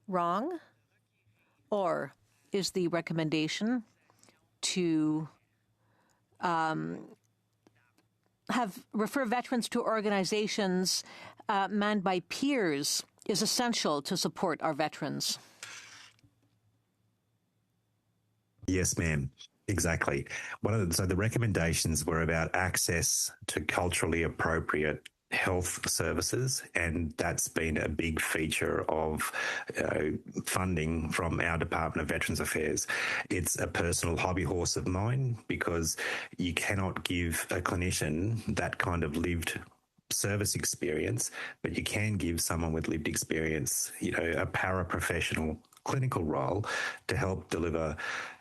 wrong? Or is the recommendation to refer veterans to organizations manned by peers is essential to support our veterans? Yes, ma'am. Exactly. So the recommendations were about access to culturally appropriate health services, and that's been a big feature of funding from our Department of Veterans Affairs. It's a personal hobby horse of mine because you cannot give a clinician that kind of lived service experience, but you can give someone with lived experience, a paraprofessional clinical role to help deliver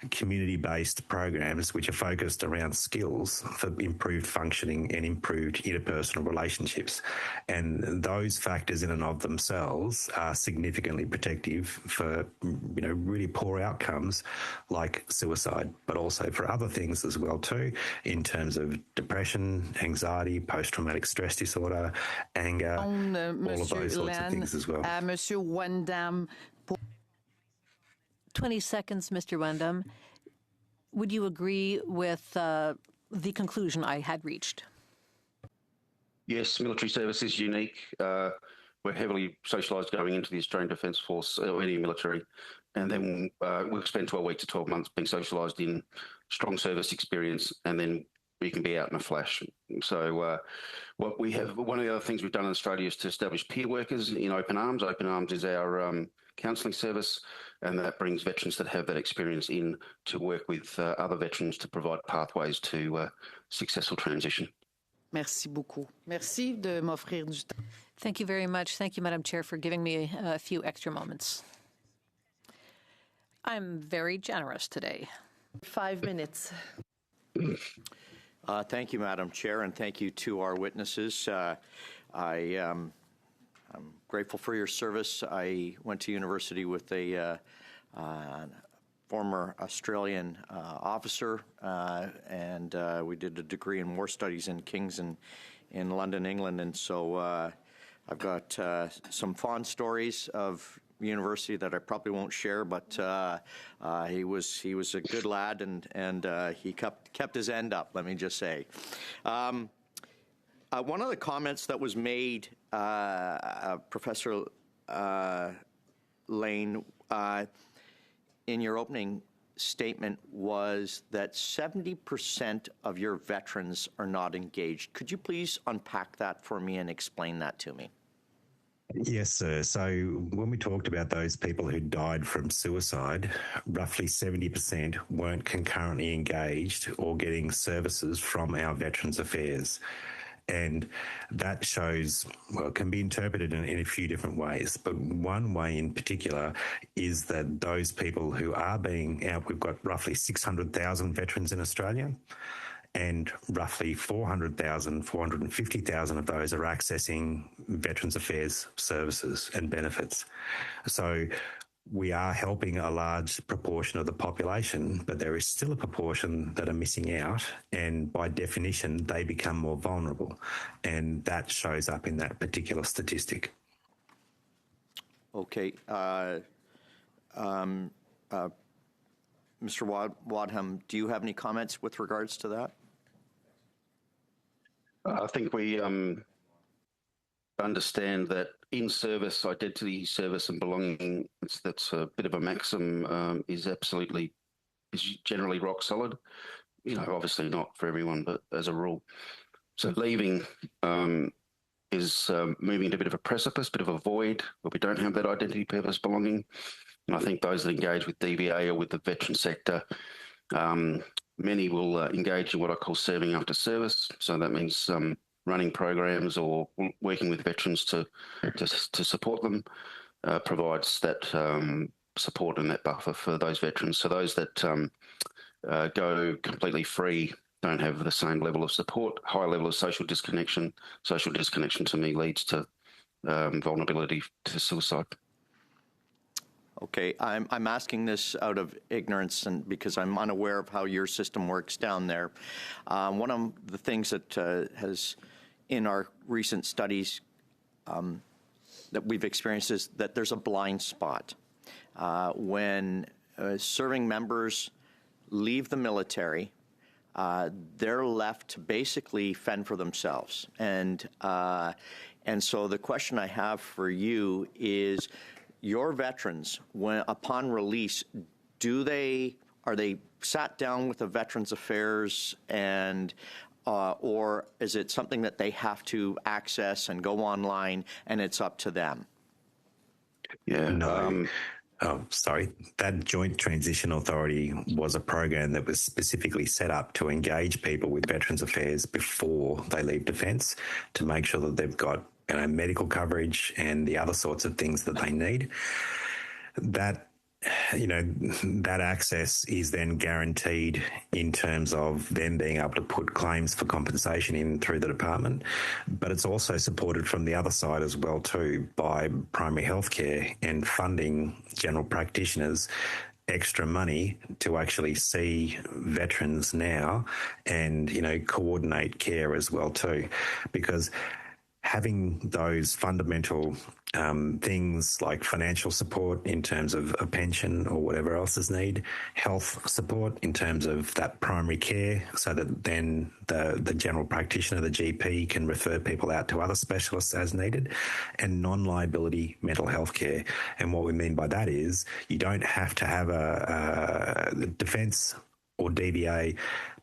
community-based programs which are focused around skills for improved functioning and improved interpersonal relationships. And those factors in and of themselves are significantly protective for, really poor outcomes like suicide, but also for other things as well too, in terms of depression, anxiety, post-traumatic stress disorder, anger, all of those sorts of things as well. Monsieur Wandam, 20 seconds, Mr. Wendam. Would you agree with the conclusion I had reached? Yes, military service is unique. We're heavily socialised going into the Australian Defence Force or any military, and then we've spent 12 weeks to 12 months being socialised in strong service experience, and then we can be out in a flash. So what we have, one of the other things we've done in Australia is to establish peer workers in Open Arms. Open Arms is our counselling service, and that brings veterans that have that experience in to work with other veterans to provide pathways to successful transition. merci beaucoup. Merci de m'offrir du temps. Thank you very much. Thank you, Madam Chair, for giving me a few extra moments. I'm very generous today. 5 minutes. Thank you, Madam Chair, and thank you to our witnesses. I'm grateful for your service. I went to university with a former Australian officer, and we did a degree in war studies in King's in London, England, and so I've got some fond stories of university that I probably won't share, but he was a good lad, and he kept his end up, let me just say. One of the comments that was made, Professor Lane, in your opening statement was that 70% of your veterans are not engaged. Could you please unpack that for me and explain that to me? Yes, sir. So when we talked about those people who died from suicide, roughly 70% weren't concurrently engaged or getting services from our Veterans Affairs. And that shows, well, it can be interpreted in a few different ways. But one way in particular is that those people who are being out, we've got roughly 600,000 veterans in Australia, and roughly 450,000 of those are accessing Veterans Affairs services and benefits. So we are helping a large proportion of the population, but there is still a proportion that are missing out, and by definition, they become more vulnerable, and that shows up in that particular statistic. Okay. Mr. Wadham, do you have any comments with regards to that? I think we understand that in service, identity, service and belonging, that's a bit of a maxim, is generally rock solid. Obviously not for everyone, but as a rule. So leaving is moving to a bit of a precipice, bit of a void where we don't have that identity, purpose, belonging. And I think those that engage with DVA or with the veteran sector, many will engage in what I call serving after service. So that means running programs or working with veterans to support them, provides that support and that buffer for those veterans. So those that go completely free don't have the same level of support, high level of social disconnection. Social disconnection to me leads to vulnerability to suicide. Okay, I'm asking this out of ignorance and because I'm unaware of how your system works down there. One of the things that has, in our recent studies that we've experienced, is that there's a blind spot. When serving members leave the military, they're left to basically fend for themselves. And so the question I have for you is, your veterans, when upon release, are they sat down with the Veterans Affairs and or is it something that they have to access and go online and it's up to them? Yeah. No. That Joint Transition Authority was a program that was specifically set up to engage people with Veterans Affairs before they leave defence to make sure that they've got medical coverage and the other sorts of things that they need. That that access is then guaranteed in terms of them being able to put claims for compensation in through the department, but it's also supported from the other side as well too by primary healthcare and funding general practitioners extra money to actually see veterans now and coordinate care as well too, because having those fundamental things like financial support in terms of a pension or whatever else is needed, health support in terms of that primary care, so that then the general practitioner, the GP, can refer people out to other specialists as needed, and non-liability mental health care. And what we mean by that is you don't have to have a defence or DVA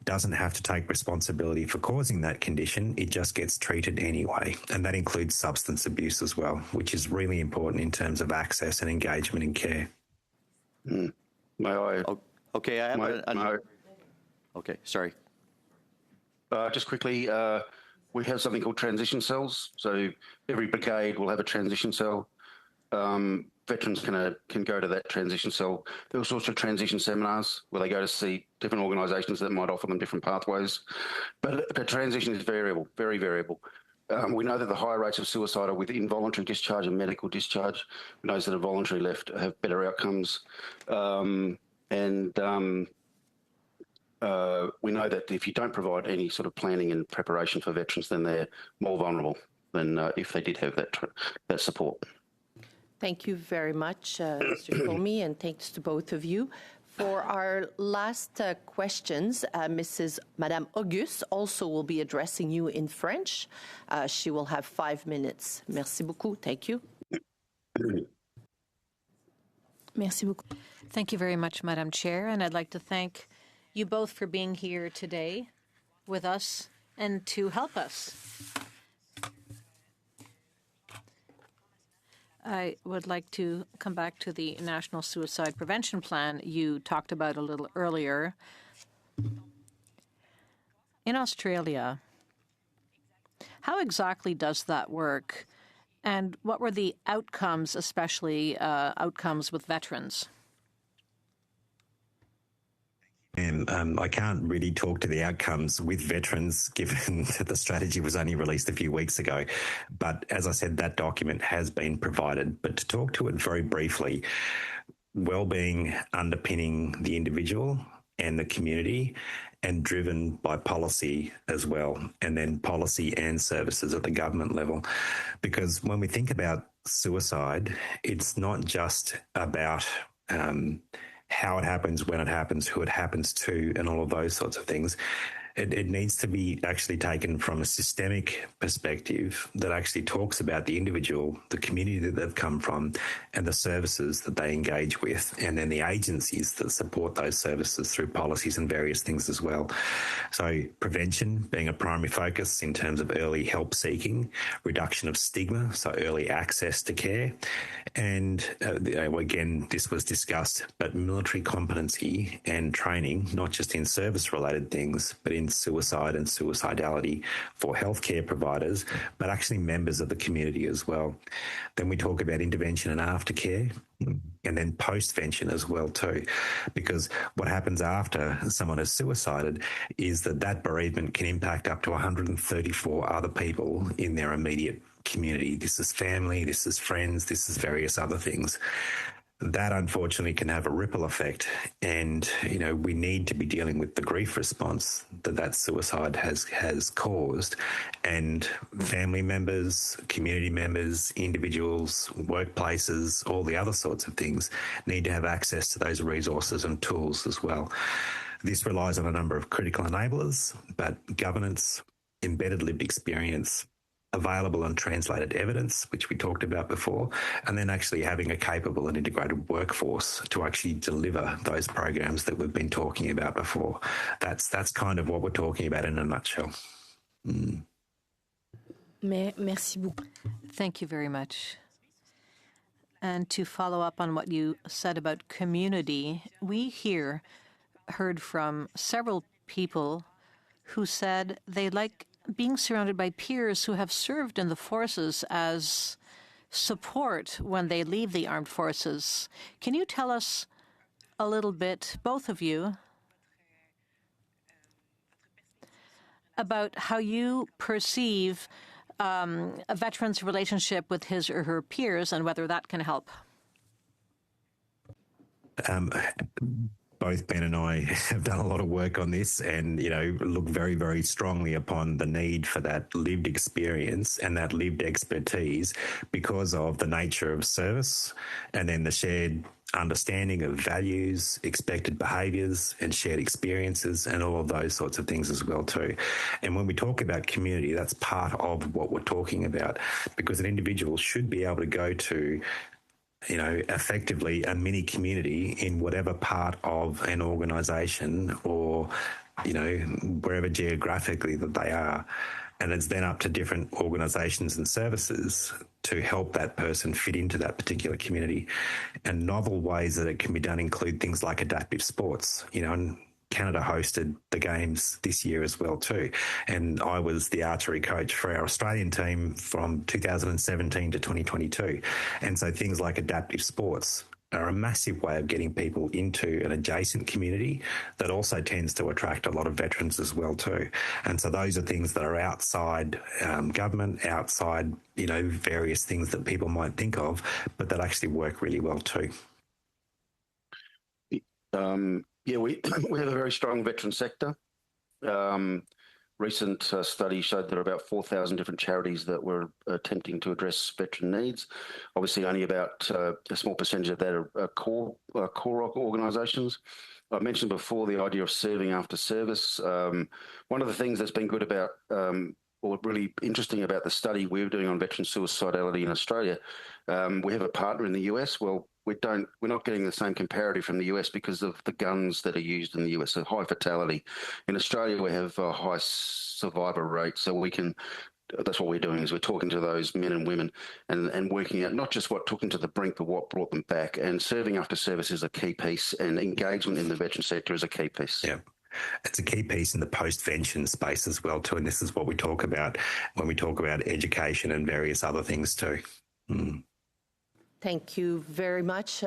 doesn't have to take responsibility for causing that condition. It just gets treated anyway. And that includes substance abuse as well, which is really important in terms of access and engagement in care. May I? Okay, I have Okay, sorry. Just quickly, we have something called transition cells. So every brigade will have a transition cell. Veterans can go to that transition cell. There's also transition seminars where they go to see different organisations that might offer them different pathways. But the transition is variable, very variable. We know that the higher rates of suicide are with involuntary discharge and medical discharge. We know that a voluntary left have better outcomes. We know that if you don't provide any sort of planning and preparation for veterans, then they're more vulnerable than if they did have that support. Thank you very much, Mr. Comey, and thanks to both of you. For our last questions, Madame Auguste also will be addressing you in French. She will have 5 minutes. Merci beaucoup. Thank you. Merci beaucoup. Thank you very much, Madam Chair, and I'd like to thank you both for being here today with us and to help us. I would like to come back to the National Suicide Prevention Plan you talked about a little earlier. In Australia, how exactly does that work? And what were the outcomes, especially outcomes with veterans? And I can't really talk to the outcomes with veterans, given that the strategy was only released a few weeks ago. But as I said, that document has been provided. But to talk to it very briefly, wellbeing underpinning the individual and the community, and driven by policy as well, and then policy and services at the government level. Because when we think about suicide, it's not just about how it happens, when it happens, who it happens to, and all of those sorts of things. It needs to be actually taken from a systemic perspective that actually talks about the individual, the community that they've come from, and the services that they engage with, and then the agencies that support those services through policies and various things as well. So prevention being a primary focus in terms of early help seeking, reduction of stigma, so early access to care, and again, this was discussed, but military competency and training, not just in service-related things, but in suicide and suicidality for healthcare providers, but actually members of the community as well. Then we talk about intervention and aftercare, and then postvention as well too, because what happens after someone has suicided is that bereavement can impact up to 134 other people in their immediate community. This is family, this is friends, this is various other things. That unfortunately can have a ripple effect, and we need to be dealing with the grief response that suicide has caused, and family members, community members, individuals, workplaces, all the other sorts of things need to have access to those resources and tools as well. This relies on a number of critical enablers, but governance, embedded lived experience, available and translated evidence, which we talked about before, and then actually having a capable and integrated workforce to actually deliver those programs that we've been talking about before. That's kind of what we're talking about in a nutshell. Merci beaucoup. Thank you very much. And to follow up on what you said about community, we here heard from several people who said they like being surrounded by peers who have served in the forces as support when they leave the armed forces. Can you tell us a little bit, both of you, about how you perceive a veteran's relationship with his or her peers and whether that can help? Both Ben and I have done a lot of work on this and, look very, very strongly upon the need for that lived experience and that lived expertise because of the nature of service and then the shared understanding of values, expected behaviours and shared experiences and all of those sorts of things as well too. And when we talk about community, that's part of what we're talking about because an individual should be able to go to effectively a mini community in whatever part of an organisation or, wherever geographically that they are. And it's then up to different organisations and services to help that person fit into that particular community. And novel ways that it can be done include things like adaptive sports, and Canada hosted the games this year as well too. And I was the archery coach for our Australian team from 2017 to 2022. And so things like adaptive sports are a massive way of getting people into an adjacent community that also tends to attract a lot of veterans as well too. And so those are things that are outside government, outside, various things that people might think of, but that actually work really well too. Yeah, we have a very strong veteran sector. Recent study showed there are about 4,000 different charities that were attempting to address veteran needs. Obviously, only about a small percentage of that are core organisations. I mentioned before the idea of serving after service. One of the things that's been good about, or really interesting about the study we're doing on veteran suicidality in Australia, we have a partner in the US. Well, we're not getting the same comparative from the US because of the guns that are used in the US, a high fatality. In Australia, we have a high survivor rate, so that's what we're doing is we're talking to those men and women and working out not just what took them to the brink, but what brought them back. And serving after service is a key piece, and engagement in the veteran sector is a key piece. Yeah. It's a key piece in the post-vention space as well too, and this is what we talk about when we talk about education and various other things too. Thank you very much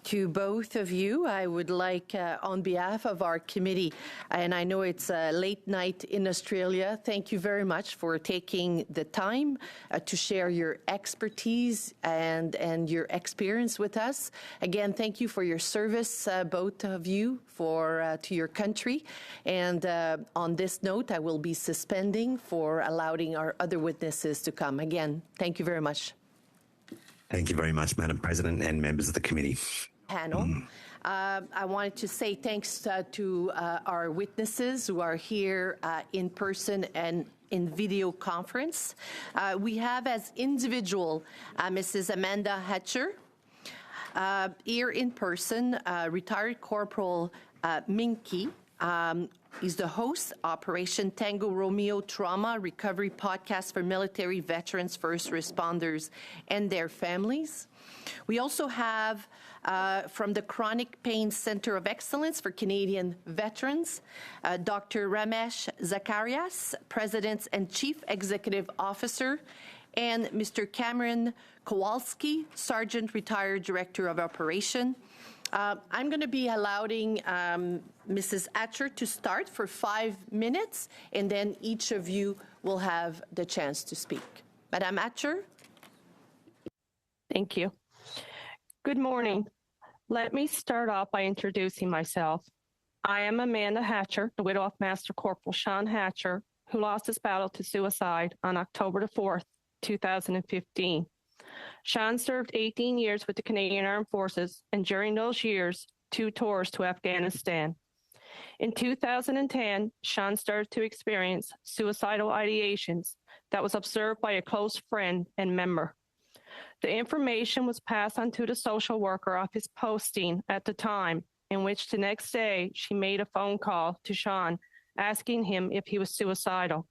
to both of you. I would like, on behalf of our committee, and I know it's a late night in Australia, thank you very much for taking the time to share your expertise and your experience with us. Again, thank you for your service, both of you, to your country. And on this note, I will be suspending for allowing our other witnesses to come. Again, thank you very much. Thank you very much, Madam President and members of the committee. Panel. I wanted to say thanks to our witnesses who are here in person and in video conference. We have as individual Mrs. Amanda Hatcher, here in person, retired Corporal Minky. He's the host, Operation Tango Romeo Trauma Recovery Podcast for military veterans, first responders, and their families. We also have from the Chronic Pain Center of Excellence for Canadian Veterans, Dr. Ramesh Zacharias, President and Chief Executive Officer, and Mr. Cameron Kowalski, Sergeant Retired Director of Operation. I'm going to be allowing Mrs. Hatcher to start for 5 minutes, and then each of you will have the chance to speak. Madame Hatcher? Thank you. Good morning. Let me start off by introducing myself. I am Amanda Hatcher, the widow of Master Corporal Sean Hatcher, who lost his battle to suicide on October the 4th, 2015. Sean served 18 years with the Canadian Armed Forces, and during those years, 2 tours to Afghanistan. In 2010, Sean started to experience suicidal ideations that was observed by a close friend and member. The information was passed on to the social worker of his posting at the time, in which the next day she made a phone call to Sean asking him if he was suicidal.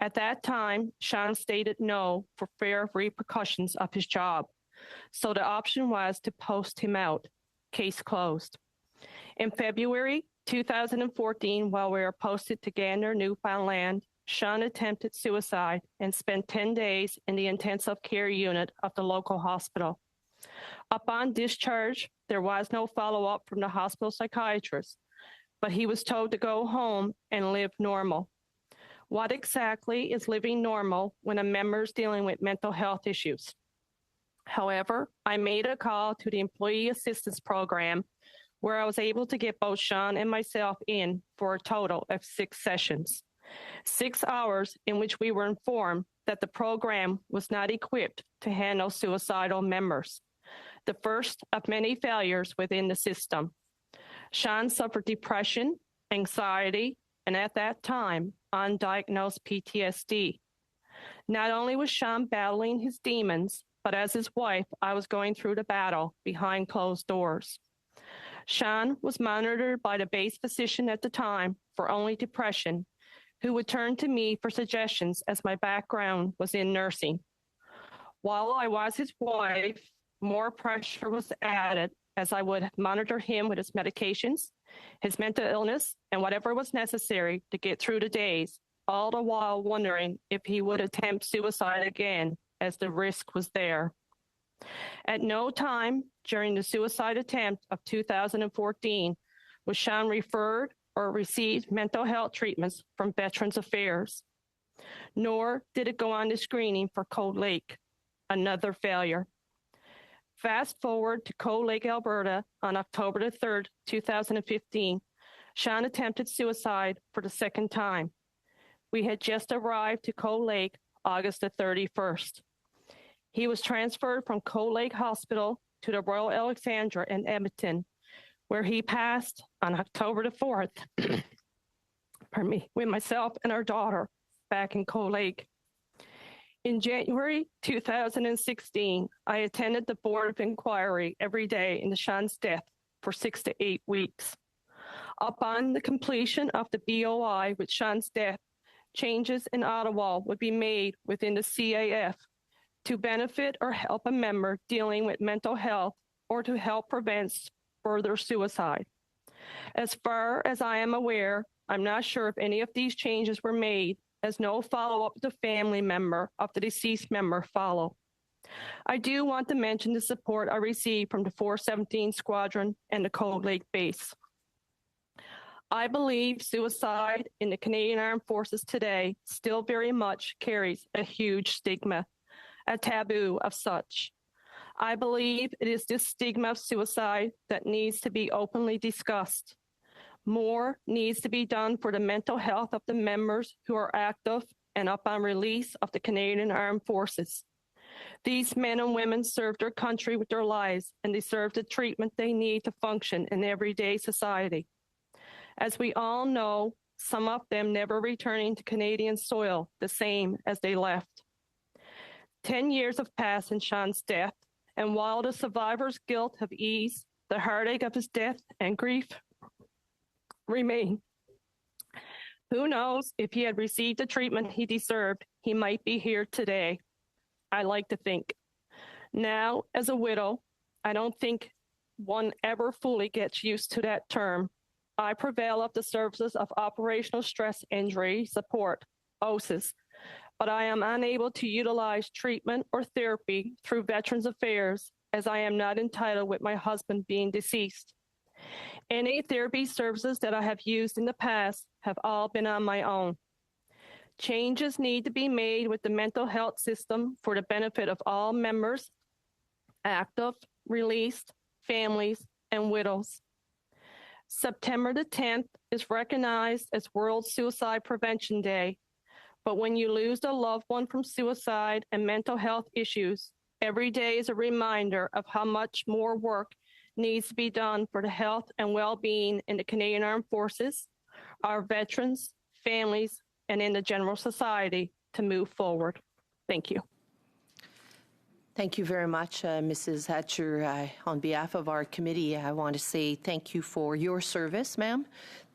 At that time, Sean stated no for fear of repercussions of his job, so the option was to post him out. Case closed. In February 2014, while we were posted to Gander, Newfoundland, Sean attempted suicide and spent 10 days in the intensive care unit of the local hospital. Upon discharge, there was no follow-up from the hospital psychiatrist, but he was told to go home and live normal. What exactly is living normal when a member is dealing with mental health issues? However, I made a call to the Employee Assistance Program where I was able to get both Sean and myself in for a total of 6 sessions. 6 hours in which we were informed that the program was not equipped to handle suicidal members, the first of many failures within the system. Sean suffered depression, anxiety, and at that time, undiagnosed PTSD. Not only was Sean battling his demons, but as his wife, I was going through the battle behind closed doors. Sean was monitored by the base physician at the time for only depression, who would turn to me for suggestions as my background was in nursing. While I was his wife, more pressure was added as I would monitor him with his medications, his mental illness, and whatever was necessary to get through the days, all the while wondering if he would attempt suicide again, as the risk was there. At no time during the suicide attempt of 2014 was Sean referred or received mental health treatments from Veterans Affairs, nor did it go on to screening for Cold Lake, another failure. Fast forward to Cold Lake, Alberta on October the 3rd, 2015, Sean attempted suicide for the second time. We had just arrived to Cold Lake August the 31st. He was transferred from Cold Lake Hospital to the Royal Alexandra in Edmonton, where he passed on October the 4th, with myself and our daughter back in Cold Lake. In January 2016, I attended the Board of Inquiry every day into Sean's death for 6 to 8 weeks. Upon the completion of the BOI with Sean's death, changes in Ottawa would be made within the CAF to benefit or help a member dealing with mental health or to help prevent further suicide. As far as I am aware, I'm not sure if any of these changes were made, as no follow-up with the family member of the deceased member follow. I do want to mention the support I received from the 417 Squadron and the Cold Lake base. I believe suicide in the Canadian Armed Forces today still very much carries a huge stigma, a taboo of such. I believe it is this stigma of suicide that needs to be openly discussed. More needs to be done for the mental health of the members who are active and upon release of the Canadian Armed Forces. These men and women serve their country with their lives and deserve the treatment they need to function in everyday society. As we all know, some of them never returning to Canadian soil the same as they left. 10 years have passed since Sean's death, and while the survivor's guilt have eased, the heartache of his death and grief remain. Who knows, if he had received the treatment he deserved, he might be here today. I like to think. Now, as a widow, I don't think one ever fully gets used to that term. I prevail of the Services of Operational Stress Injury Support, OSIS, but I am unable to utilize treatment or therapy through Veterans Affairs as I am not entitled with my husband being deceased. Any therapy services that I have used in the past have all been on my own. Changes need to be made with the mental health system for the benefit of all members, active, released, families, and widows. September the 10th is recognized as World Suicide Prevention Day, but when you lose a loved one from suicide and mental health issues, every day is a reminder of how much more work needs to be done for the health and well-being in the Canadian Armed Forces, our veterans, families, and in the general society to move forward. Thank you. Thank you very much, Mrs. Hatcher. On behalf of our committee, I want to say thank you for your service, ma'am.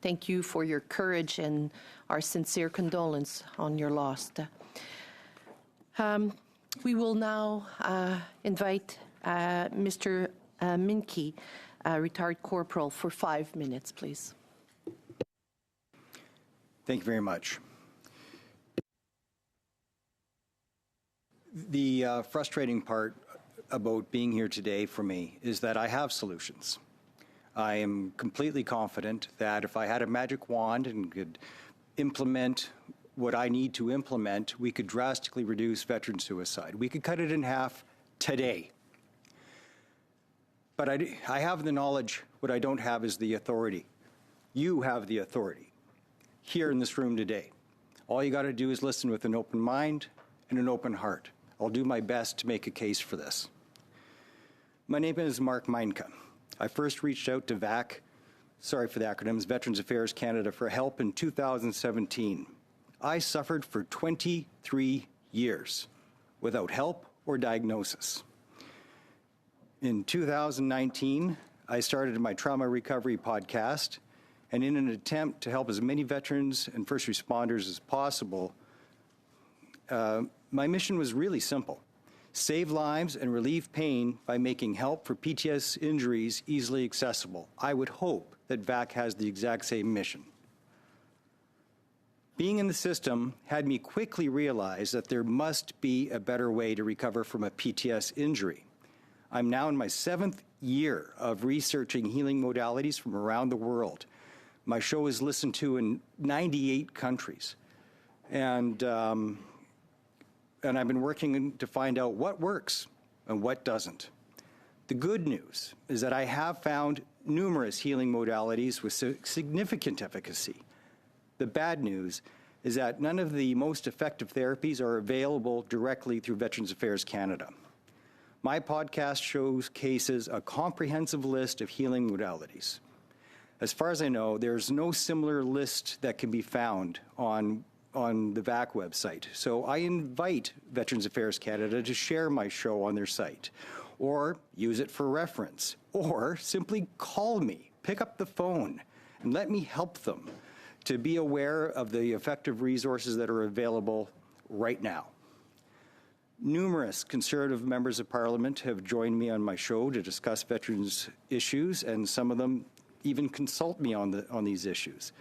Thank you for your courage and our sincere condolence on your loss. We will now invite Mr. Minke, retired corporal, for 5 minutes, please. Thank you very much. The frustrating part about being here today for me is that I have solutions. I am completely confident that if I had a magic wand and could implement what I need to implement, we could drastically reduce veteran suicide. We could cut it in half today. But I have the knowledge. What I don't have is the authority. You have the authority here in this room today. All you got to do is listen with an open mind and an open heart. I'll do my best to make a case for this. My name is Mark Meinke. I first reached out to VAC, sorry for the acronyms, Veterans Affairs Canada, for help in 2017. I suffered for 23 years without help or diagnosis. In 2019, I started my trauma recovery podcast, and in an attempt to help as many veterans and first responders as possible, my mission was really simple: save lives and relieve pain by making help for PTS injuries easily accessible. I would hope that VAC has the exact same mission. Being in the system had me quickly realize that there must be a better way to recover from a PTS injury. I'm now in my 7th year of researching healing modalities from around the world. My show is listened to in 98 countries. And I've been working to find out what works and what doesn't. The good news is that I have found numerous healing modalities with significant efficacy. The bad news is that none of the most effective therapies are available directly through Veterans Affairs Canada. My podcast showcases a comprehensive list of healing modalities. As far as I know, there's no similar list that can be found on the VAC website. So I invite Veterans Affairs Canada to share my show on their site, or use it for reference, or simply call me, pick up the phone, and let me help them to be aware of the effective resources that are available right now. Numerous Conservative members of Parliament have joined me on my show to discuss veterans issues, and some of them even consult me on these issues.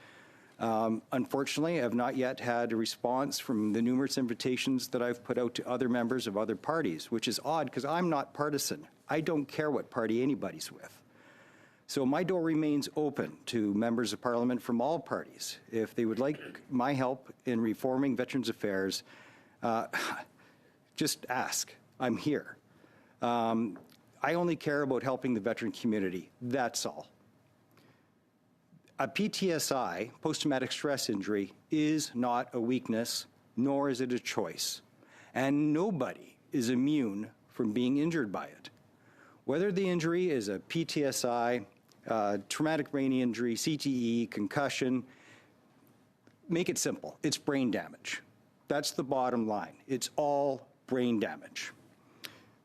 Unfortunately, I have not yet had a response from the numerous invitations that I've put out to other members of other parties, which is odd because I'm not partisan. I don't care what party anybody's with. So my door remains open to members of Parliament from all parties. If they would like my help in reforming Veterans Affairs, just ask. I'm here. I only care about helping the veteran community. That's all. A PTSI, post-traumatic stress injury, is not a weakness, nor is it a choice. And nobody is immune from being injured by it. Whether the injury is a PTSI, traumatic brain injury, CTE, concussion, make it simple. It's brain damage. That's the bottom line. It's all brain damage.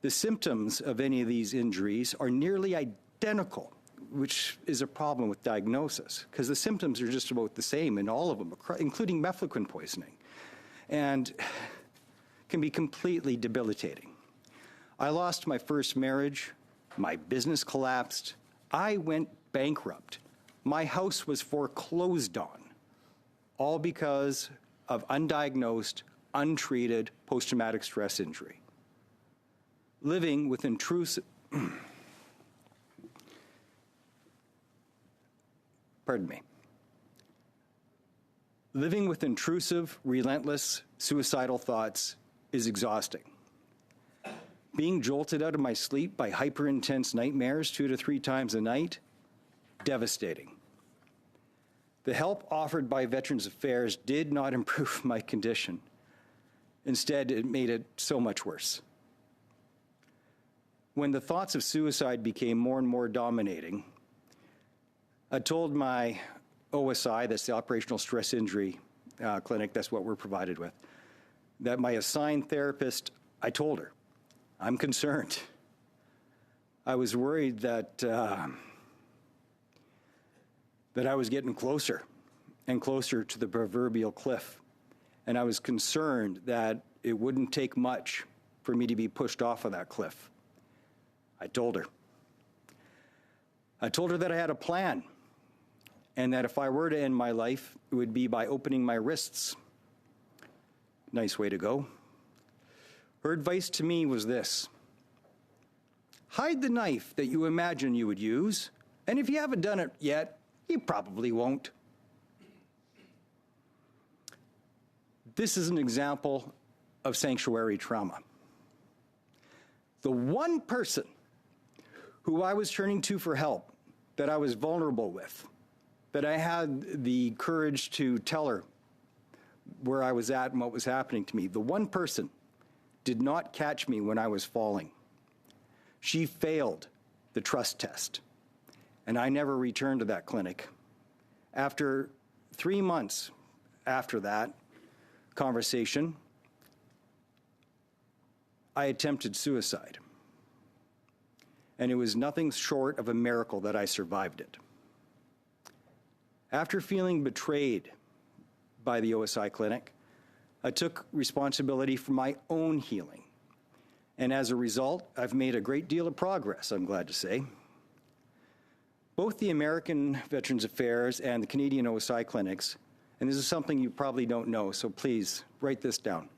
The symptoms of any of these injuries are nearly identical, which is a problem with diagnosis, because the symptoms are just about the same in all of them, including mefloquine poisoning, and can be completely debilitating. I lost my first marriage, my business collapsed, I went bankrupt, my house was foreclosed on, all because of undiagnosed, untreated post-traumatic stress injury. Living with intrusive, Living with intrusive, relentless, suicidal thoughts is exhausting. Being jolted out of my sleep by hyper-intense nightmares 2 to 3 times a night, devastating. The help offered by Veterans Affairs did not improve my condition. Instead, it made it so much worse. When the thoughts of suicide became more and more dominating, I told my OSI, that's the Operational Stress Injury Clinic, that's what we're provided with, that my assigned therapist, I told her, I'm concerned. I was worried that I was getting closer and closer to the proverbial cliff. And I was concerned that it wouldn't take much for me to be pushed off of that cliff. I told her. I told her that I had a plan, and that if I were to end my life, it would be by opening my wrists. Nice way to go. Her advice to me was this: hide the knife that you imagine you would use, and if you haven't done it yet, you probably won't. This is an example of sanctuary trauma. The one person who I was turning to for help, that I was vulnerable with, that I had the courage to tell her where I was at and what was happening to me, the one person did not catch me when I was falling. She failed the trust test, and I never returned to that clinic. After 3 months after that conversation, I attempted suicide. And it was nothing short of a miracle that I survived it. After feeling betrayed by the OSI clinic, I took responsibility for my own healing. And as a result, I've made a great deal of progress, I'm glad to say. Both the American Veterans Affairs and the Canadian OSI clinics, and this is something you probably don't know, so please write this down.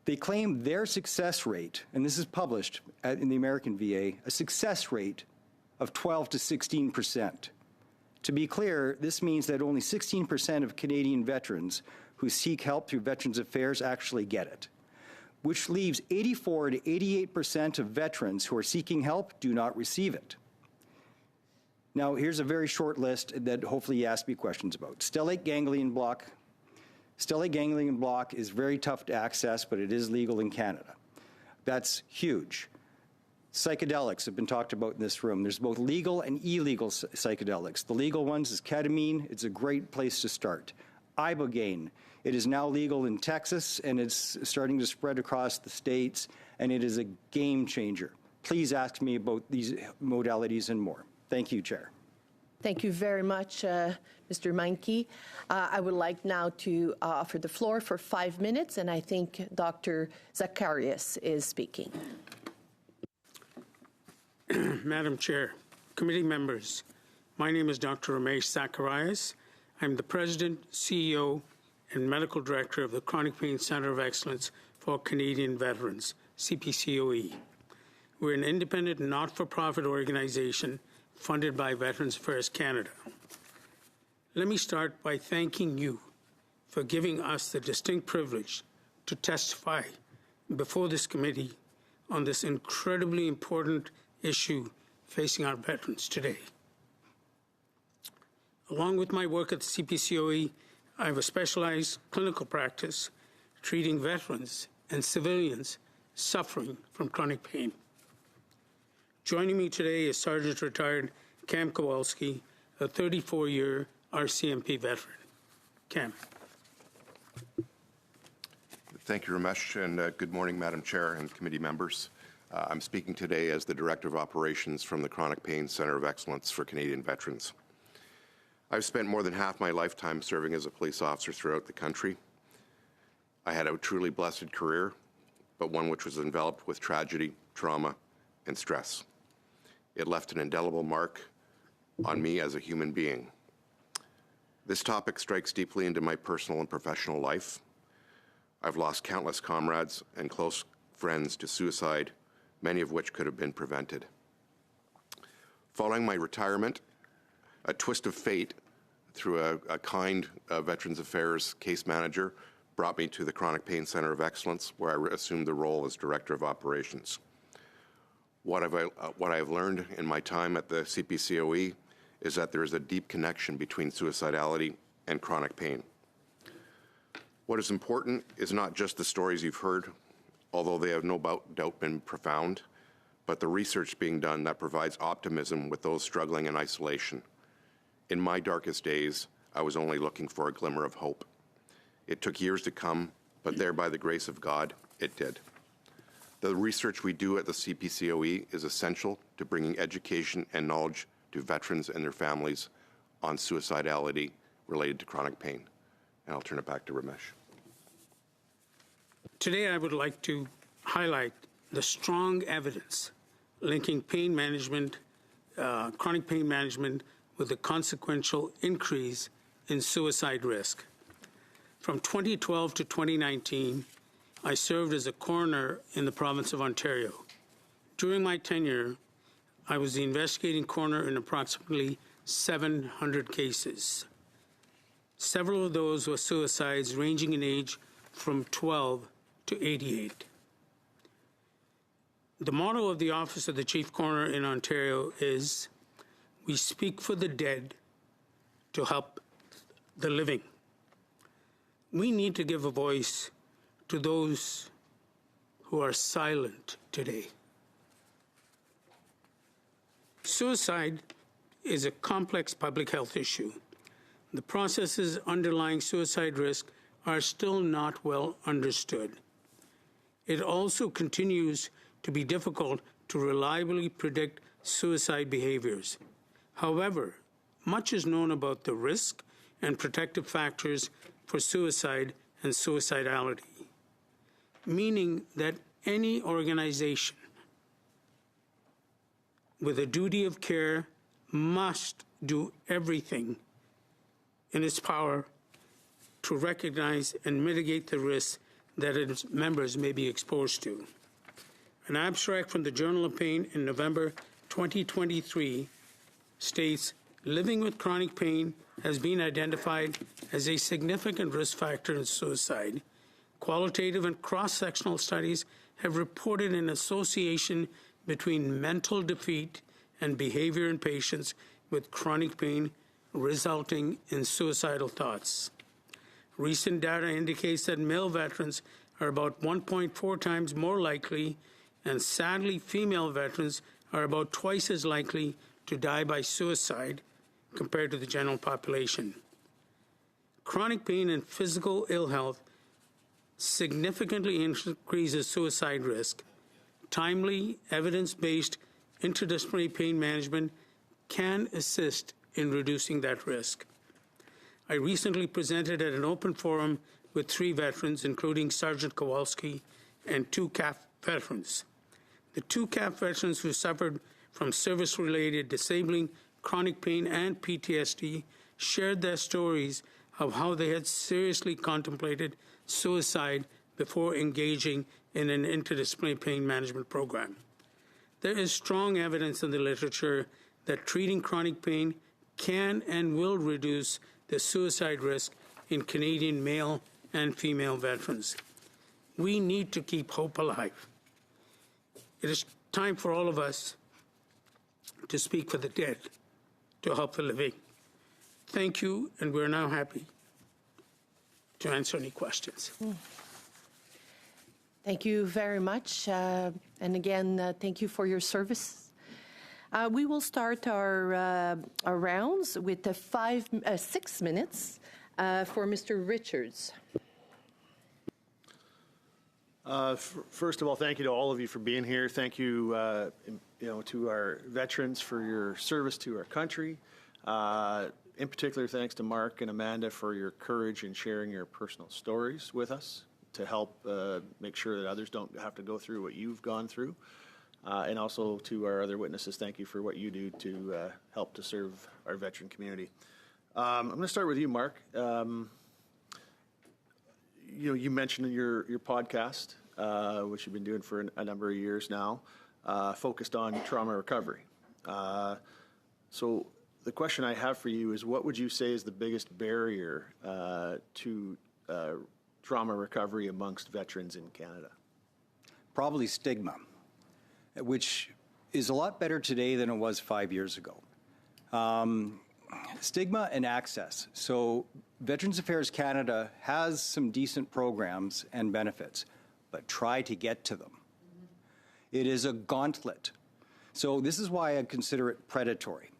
They claim their success rate, and this is published in the American VA, a success rate of 12 to 16%. To be clear, this means that only 16% of Canadian veterans who seek help through Veterans Affairs actually get it, which leaves 84 to 88% of veterans who are seeking help do not receive it. Now, here's a very short list that hopefully you ask me questions about. Stellate ganglion block. Stellate ganglion block is very tough to access, but it is legal in Canada. That's huge. Psychedelics have been talked about in this room. There's both legal and illegal psychedelics. The legal ones is ketamine. It's a great place to start. Ibogaine. It is now legal in Texas, and it's starting to spread across the states, and it is a game changer. Please ask me about these modalities and more. Thank you, Chair. Thank you very much, Mr. Meinke. I would like now to offer the floor for 5 minutes, and I think Dr. Zacharias is speaking. Madam Chair, committee members, my name is Dr. Ramesh Zacharias. I'm the President, CEO, and Medical Director of the Chronic Pain Center of Excellence for Canadian Veterans, CPCOE. We're an independent, not-for-profit organization funded by Veterans Affairs Canada. Let me start by thanking you for giving us the distinct privilege to testify before this committee on this incredibly important issue facing our veterans today. Along with my work at the CPCOE, I have a specialized clinical practice treating veterans and civilians suffering from chronic pain. Joining me today is Sergeant Retired Cam Kowalski, a 34-year RCMP veteran. Cam. Thank you, Ramesh, and good morning, Madam Chair and committee members. I'm speaking today as the Director of Operations from the Chronic Pain Center of Excellence for Canadian Veterans. I've spent more than half my lifetime serving as a police officer throughout the country. I had a truly blessed career, but one which was enveloped with tragedy, trauma, and stress. It left an indelible mark on me as a human being. This topic strikes deeply into my personal and professional life. I've lost countless comrades and close friends to suicide, many of which could have been prevented. Following my retirement, a twist of fate through a kind Veterans Affairs case manager brought me to the Chronic Pain Center of Excellence, where I assumed the role as Director of Operations. What I've learned in my time at the CPCOE is that there is a deep connection between suicidality and chronic pain. What is important is not just the stories you've heard, although they have no doubt been profound, but the research being done that provides optimism with those struggling in isolation. In my darkest days, I was only looking for a glimmer of hope. It took years to come, but there, by the grace of God, it did. The research we do at the CPCOE is essential to bringing education and knowledge to veterans and their families on suicidality related to chronic pain. And I'll turn it back to Ramesh. Today, I would like to highlight the strong evidence linking pain management, chronic pain management, with a consequential increase in suicide risk. From 2012 to 2019, I served as a coroner in the province of Ontario. During my tenure, I was the investigating coroner in approximately 700 cases. Several of those were suicides ranging in age from 12 to 88. The motto of the Office of the Chief Coroner in Ontario is, "We speak for the dead to help the living." We need to give a voice to those who are silent today. Suicide is a complex public health issue. The processes underlying suicide risk are still not well understood. It also continues to be difficult to reliably predict suicide behaviors. However, much is known about the risk and protective factors for suicide and suicidality, meaning that any organization with a duty of care must do everything in its power to recognize and mitigate the risks that its members may be exposed to. An abstract from the Journal of Pain in November 2023 states, "Living with chronic pain has been identified as a significant risk factor in suicide. Qualitative and cross-sectional studies have reported an association between mental defeat and behavior in patients with chronic pain, resulting in suicidal thoughts. Recent data indicates that male veterans are about 1.4 times more likely, and sadly, female veterans are about twice as likely to die by suicide compared to the general population. Chronic pain and physical ill health significantly increases suicide risk. Timely, evidence-based interdisciplinary pain management can assist in reducing that risk. I recently presented at an open forum with 3 veterans, including Sergeant Kowalski and 2 CAF veterans. The 2 CAF veterans who suffered from service-related disabling chronic pain and PTSD shared their stories of how they had seriously contemplated suicide before engaging in an interdisciplinary pain management program. There is strong evidence in the literature that treating chronic pain can and will reduce the suicide risk in Canadian male and female veterans. We need to keep hope alive. It is time for all of us to speak for the dead, to help the living. Thank you, and we're now happy to answer any questions. Thank you very much. And again, thank you for your service. We will start our rounds with 6 minutes for Mr. Richards. First of all, thank you to all of you for being here. Thank you, to our veterans for your service to our country. In particular, thanks to Mark and Amanda for your courage in sharing your personal stories with us to help make sure that others don't have to go through what you've gone through. And also to our other witnesses, thank you for what you do to help to serve our veteran community. I'm going to start with you, Mark. You mentioned in your podcast, which you've been doing for a number of years now, focused on trauma recovery. So the question I have for you is, what would you say is the biggest barrier to trauma recovery amongst veterans in Canada? Probably stigma, which is a lot better today than it was 5 years ago. Stigma and access. So Veterans Affairs Canada has some decent programs and benefits, but try to get to them. It is a gauntlet. So this is why I consider it predatory.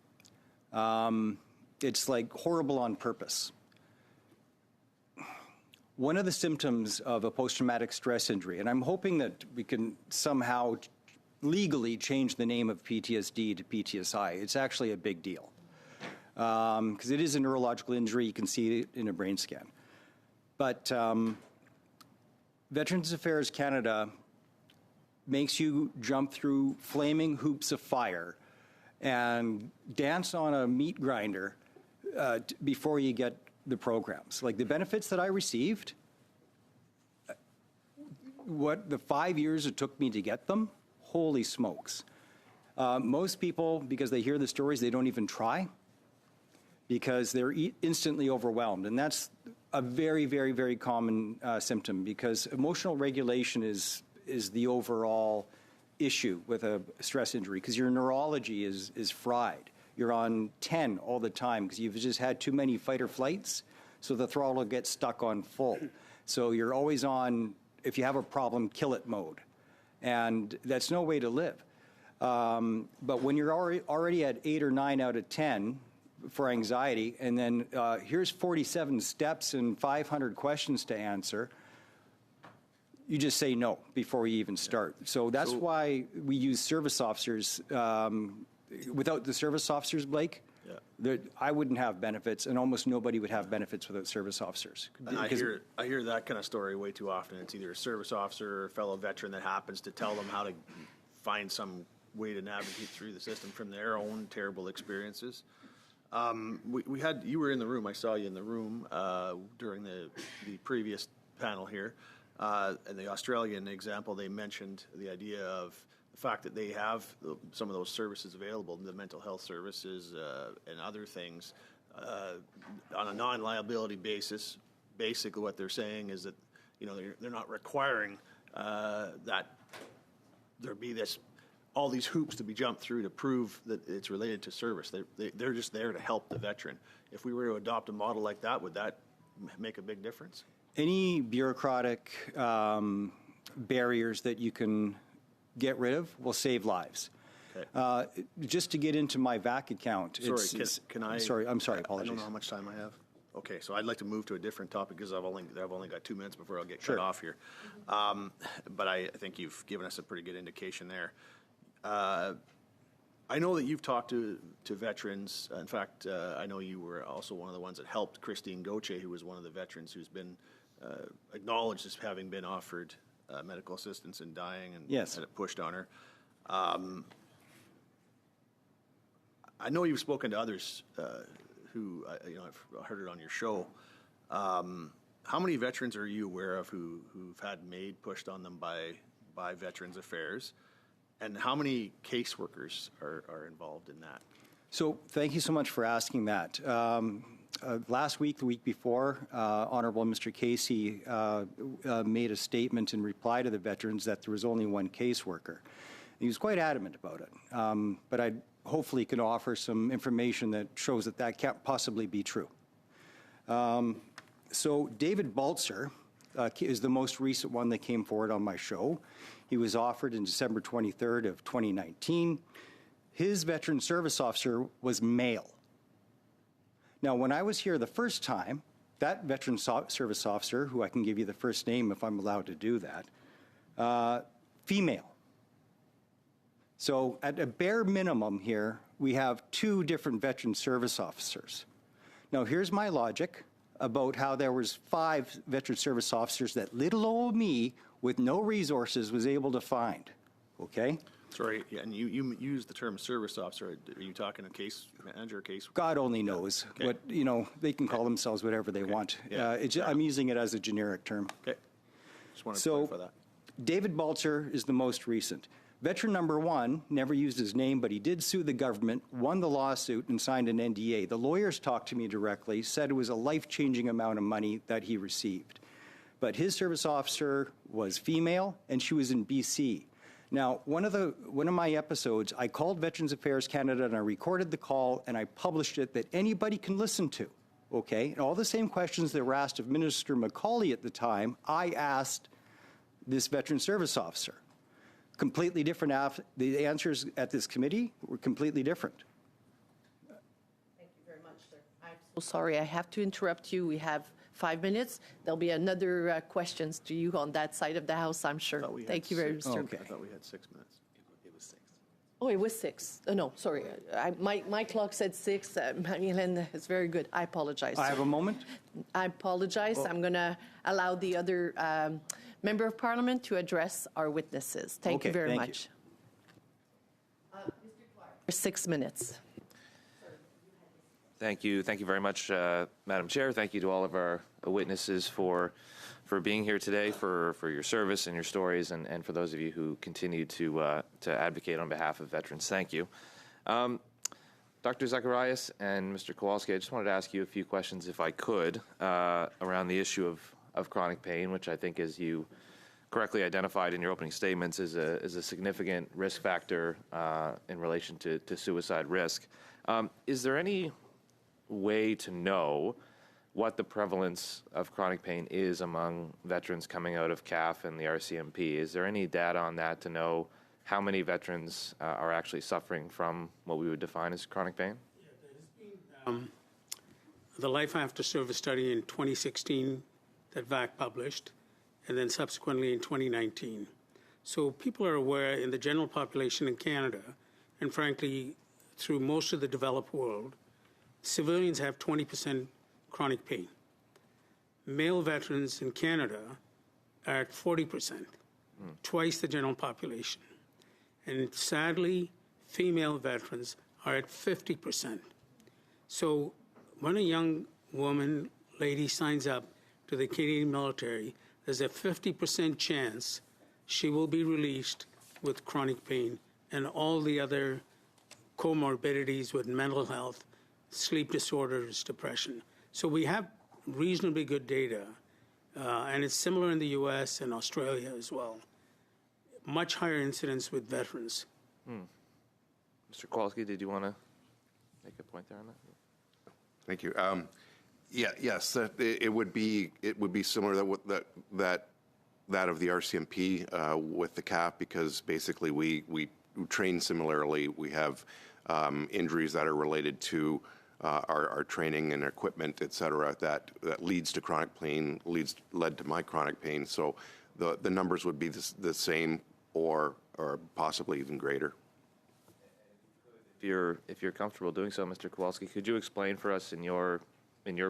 It's like horrible on purpose. One of the symptoms of a post-traumatic stress injury, and I'm hoping that we can somehow legally change the name of PTSD to PTSI. It's actually a big deal because it is a neurological injury. You can see it in a brain scan. But Veterans Affairs Canada makes you jump through flaming hoops of fire and dance on a meat grinder before you get the programs. Like the benefits that I received, what the 5 years it took me to get them, holy smokes. Most people, because they hear the stories, they don't even try because they're instantly overwhelmed. And that's a very, very, very common symptom because emotional regulation is the overall issue with a stress injury because your neurology is fried. You're on 10 all the time because you've just had too many fight or flights, so the throttle gets stuck on full. So you're always on, if you have a problem, kill it mode. And that's no way to live. But when you're already at 8 or 9 out of 10 for anxiety, and then here's 47 steps and 500 questions to answer, you just say no before you even start. So that's why we use service officers. Without the service officers, Blake, I wouldn't have benefits, and almost nobody would have benefits without service officers. And I hear that kind of story way too often. It's either a service officer or a fellow veteran that happens to tell them how to find some way to navigate through the system from their own terrible experiences. We had, you were in the room, I saw you in the room during the previous panel here. In the Australian example, they mentioned the idea of the fact that they have some of those services available, the mental health services and other things, on a non-liability basis. Basically, what they're saying is that they're not requiring that there be all these hoops to be jumped through to prove that it's related to service. They're just there to help the veteran. If we were to adopt a model like that, would that make a big difference? Any bureaucratic barriers that you can get rid of will save lives. Okay. Just to get into my VAC account. Can I? Sorry, I'm sorry. Apologies. I don't know how much time I have. Okay, so I'd like to move to a different topic because I've only got 2 minutes before I'll get cut off here. But I think you've given us a pretty good indication there. I know that you've talked to veterans. In fact, I know you were also one of the ones that helped Christine Gauthier, who was one of the veterans who's been acknowledged as having been offered medical assistance in dying and had it pushed on her. I know you've spoken to others who, I've heard it on your show. How many veterans are you aware of who've had MAID pushed on them by Veterans Affairs? And how many caseworkers are involved in that? So thank you so much for asking that. Last week, the week before, Honorable Mr. Casey made a statement in reply to the veterans that there was only one caseworker. He was quite adamant about it, but I hopefully can offer some information that shows that can't possibly be true. So David Baltzer is the most recent one that came forward on my show. He was offered in December 23rd of 2019. His veteran service officer was male. Now, when I was here the first time, that veteran service officer, who I can give you the first name if I'm allowed to do that, female. So at a bare minimum here, we have 2 different veteran service officers. Now, here's my logic about how there was 5 veteran service officers that little old me with no resources was able to find, okay? Sorry, and you use the term service officer. Are you talking a case manager, case? God only knows. Okay. What, they can call themselves whatever they want. Yeah. I'm using it as a generic term. Okay. Just wanted to clarify that. David Baltzer is the most recent. Veteran number 1 never used his name, but he did sue the government, won the lawsuit, and signed an NDA. The lawyers talked to me directly, said it was a life-changing amount of money that he received. But his service officer was female, and she was in BC. Now, one of my episodes, I called Veterans Affairs Canada, and I recorded the call, and I published it that anybody can listen to, okay? And all the same questions that were asked of Minister Macaulay at the time, I asked this veteran service officer. Completely different. The answers at this committee were completely different. Thank you very much, sir. I'm so sorry. I have to interrupt you. We have 5 minutes. There'll be another questions to you on that side of the House, I'm sure. Thank you very much, sir. Okay. I thought we had 6 minutes. It was 6. Oh, it was 6. No, sorry. My clock said 6. Marie-Hélène is very good. I apologize. I have a moment. I apologize. I'm going to allow the other Member of Parliament to address our witnesses. Thank you very much. Mr. Clark, for 6 minutes. Thank you. Thank you very much, Madam Chair. Thank you to all of our witnesses for being here today, for your service and your stories, and for those of you who continue to advocate on behalf of veterans. Thank you. Dr. Zacharias and Mr. Kowalski, I just wanted to ask you a few questions, if I could, around the issue of chronic pain, which I think, as you correctly identified in your opening statements, is a significant risk factor in relation to suicide risk. Is there any way to know what the prevalence of chronic pain is among veterans coming out of CAF and the RCMP? Is there any data on that to know how many veterans are actually suffering from what we would define as chronic pain? Yeah, there has been the Life After Service study in 2016 that VAC published, and then subsequently in 2019. So people are aware in the general population in Canada, and frankly, through most of the developed world, civilians have 20% chronic pain. Male veterans in Canada are at 40%, twice the general population. And sadly, female veterans are at 50%. So when a young woman, lady, signs up to the Canadian military, there's a 50% chance she will be released with chronic pain and all the other comorbidities with mental health, sleep disorders, depression. So we have reasonably good data, and it's similar in the U.S. and Australia as well. Much higher incidence with veterans. Mr. Kowalski, did you want to make a point there on that? Thank you. Yes, it would be similar that of the RCMP with the CAF, because basically we train similarly. We have injuries that are related to our training and equipment, et cetera, that leads to chronic pain, led to my chronic pain. So the numbers would be the same or possibly even greater. If you're comfortable doing so, Mr. Kowalski, could you explain for us in your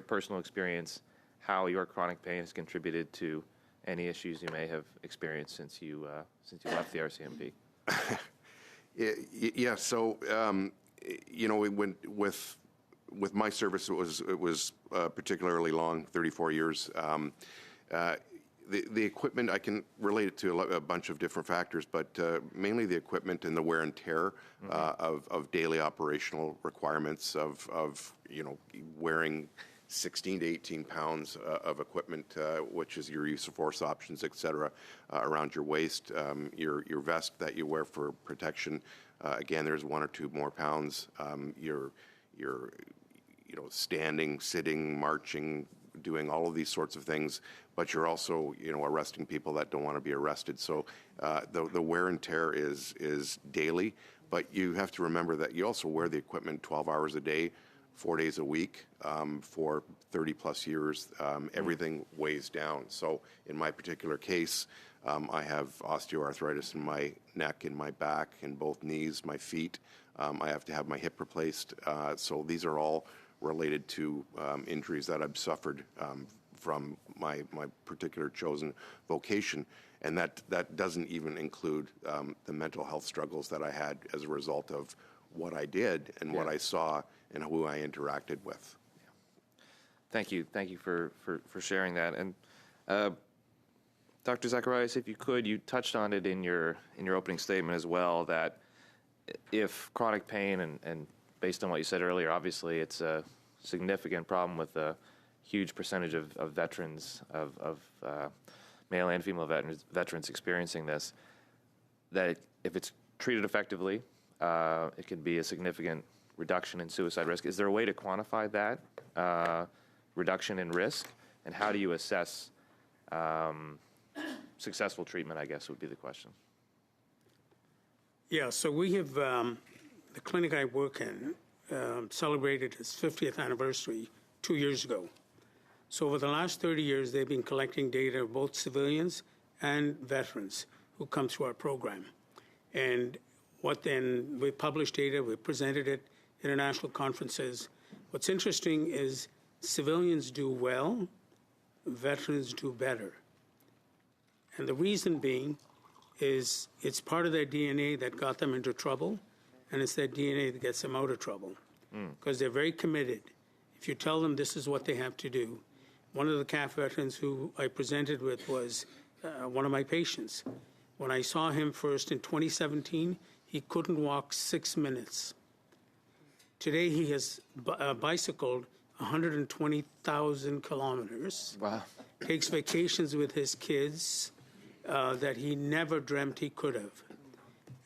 personal experience how your chronic pain has contributed to any issues you may have experienced since you left the RCMP? Yeah. So with my service, it was particularly long, 34 years. The equipment, I can relate it to a bunch of different factors, but mainly the equipment and the wear and tear of daily operational requirements of wearing 16 to 18 pounds of equipment, which is your use of force options, et cetera, around your waist, your vest that you wear for protection. Again, there's 1 or 2 more pounds. Your standing, sitting, marching, doing all of these sorts of things, but you're also, arresting people that don't want to be arrested. So the wear and tear is daily, but you have to remember that you also wear the equipment 12 hours a day, 4 days a week, for 30 plus years. Everything weighs down. So in my particular case, I have osteoarthritis in my neck, in my back, in both knees, my feet. I have to have my hip replaced. So these are all related to injuries that I've suffered from my particular chosen vocation. And that doesn't even include the mental health struggles that I had as a result of what I did and what I saw and who I interacted with. Thank you. Thank you for sharing that. And Dr. Zacharias, if you could, you touched on it in your opening statement as well, that if chronic pain, and based on what you said earlier, obviously it's a significant problem with a huge percentage of veterans, of male and female veterans experiencing this, that if it's treated effectively, it could be a significant reduction in suicide risk. Is there a way to quantify that reduction in risk, and how do you assess successful treatment, I guess, would be the question. Yeah, so we have, the clinic I work in celebrated its 50th anniversary 2 years ago. So over the last 30 years, they've been collecting data of both civilians and veterans who come through our program. And we published data, we presented it, international conferences. What's interesting is civilians do well, veterans do better. And the reason being is it's part of their DNA that got them into trouble, and it's their DNA that gets them out of trouble. Because they're very committed. If you tell them this is what they have to do. One of the CAF veterans who I presented with was one of my patients. When I saw him first in 2017, he couldn't walk 6 minutes. Today he has bicycled 120,000 kilometers. Wow. Takes vacations with his kids that he never dreamt he could have.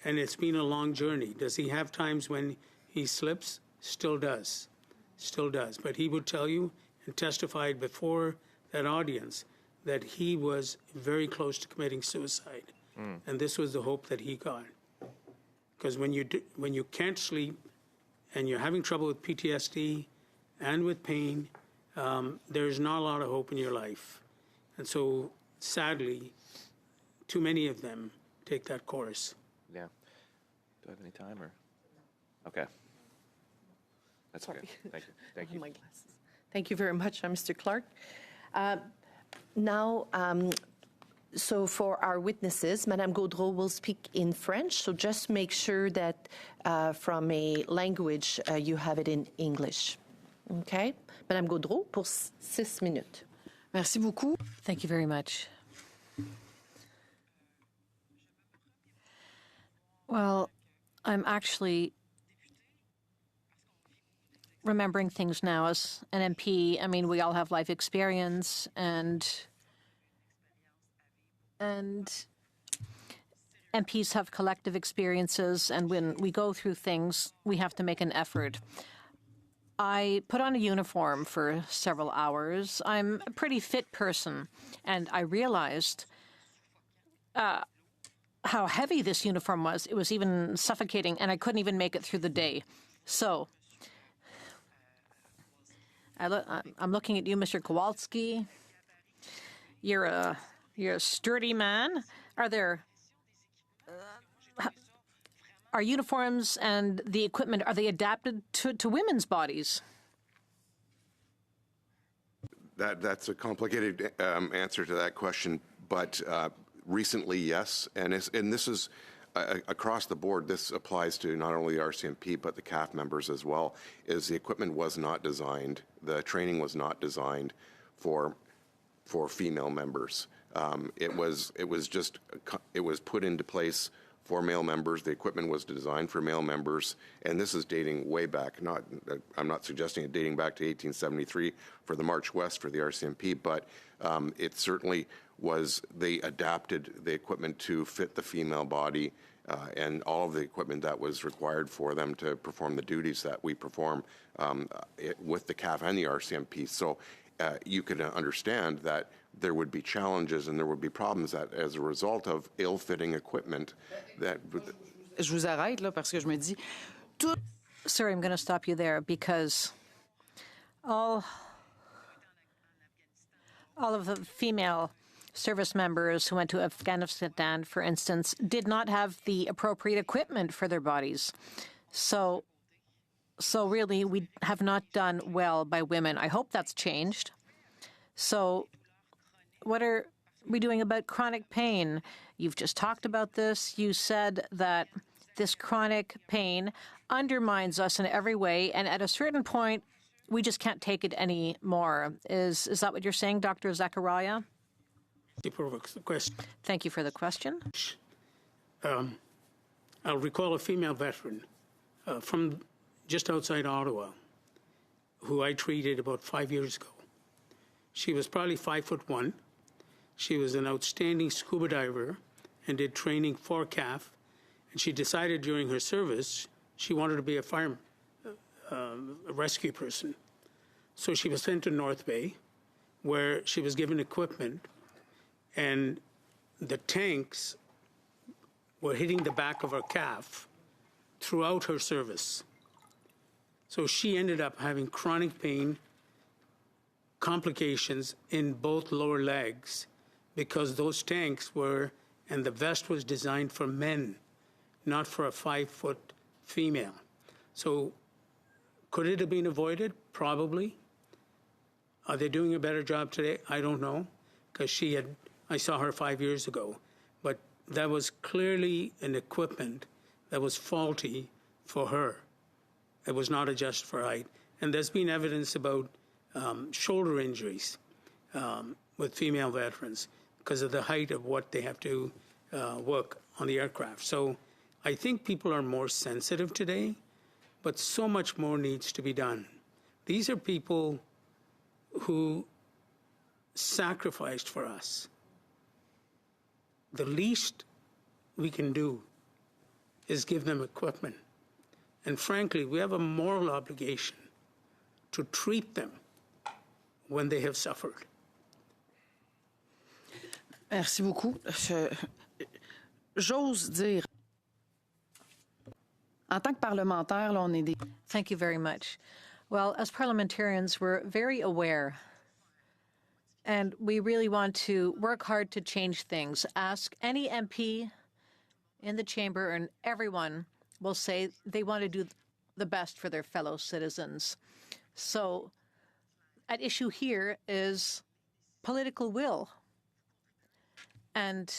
And it's been a long journey. Does he have times when he slips? Still does. Still does. But he would tell you and testified before that audience that he was very close to committing suicide. And this was the hope that he got. Because when you can't sleep and you're having trouble with PTSD and with pain, there's not a lot of hope in your life. And so, sadly, too many of them take that course. Yeah. Do I have any time or? Okay. That's okay. Thank you. Thank you. My glasses. Thank you very much, Mr. Clark. Now, so for our witnesses, Madame Gaudreau will speak in French, so just make sure that from a language you have it in English. Okay? Madame Gaudreau, pour 6 minutes. Merci beaucoup. Thank you very much. Well, I'm actually remembering things now as an MP. I mean, we all have life experience, and MPs have collective experiences, and when we go through things, we have to make an effort. I put on a uniform for several hours. I'm a pretty fit person, and I realized how heavy this uniform was. It was even suffocating, and I couldn't even make it through the day. So I'm looking at you, Mr. Kowalski. You're a sturdy man. Are uniforms and the equipment, are they adapted to women's bodies? That's a complicated answer to that question, but recently, yes, and this is across the board. This applies to not only the RCMP but the CAF members as well. Is the equipment was not designed, the training was not designed for female members. It was put into place for male members. The equipment was designed for male members, and this is dating way back. I'm not suggesting it dating back to 1873 for the March West for the RCMP, but it certainly was. They adapted the equipment to fit the female body and all of the equipment that was required for them to perform the duties that we perform with the CAF and the RCMP. So you can understand that there would be challenges and there would be problems that, as a result of ill-fitting equipment, that. Je vous arrête là parce que je me dis. Sorry, I'm going to stop you there because all of the female service members who went to Afghanistan, for instance, did not have the appropriate equipment for their bodies. So really, we have not done well by women. I hope that's changed. So what are we doing about chronic pain? You've just talked about this. You said that this chronic pain undermines us in every way, and at a certain point, we just can't take it anymore. Is that what you're saying, Dr. Zachariah? Thank you for the question. I'll recall a female veteran from just outside Ottawa who I treated about 5 years ago. She was probably 5'1". She was an outstanding scuba diver and did training for CAF. And she decided during her service she wanted to be a rescue person. So she was sent to North Bay, where she was given equipment, and the tanks were hitting the back of her calf throughout her service. So she ended up having chronic pain, complications in both lower legs, because those tanks were, and the vest was designed for men, not for a 5-foot female. So could it have been avoided? Probably. Are they doing a better job today? I don't know, because she had I saw her 5 years ago, but that was clearly an equipment that was faulty for her. It was not adjusted for height. And there's been evidence about shoulder injuries with female veterans because of the height of what they have to work on the aircraft. So I think people are more sensitive today, but so much more needs to be done. These are people who sacrificed for us. The least we can do is give them equipment. And frankly, we have a moral obligation to treat them when they have suffered. Merci beaucoup. J'ose dire, en tant que parlementaire, là, on est des... Thank you very much. Well, as parliamentarians, we're very aware, and we really want to work hard to change things. Ask any MP in the chamber, and everyone will say they want to do the best for their fellow citizens. So at issue here is political will. And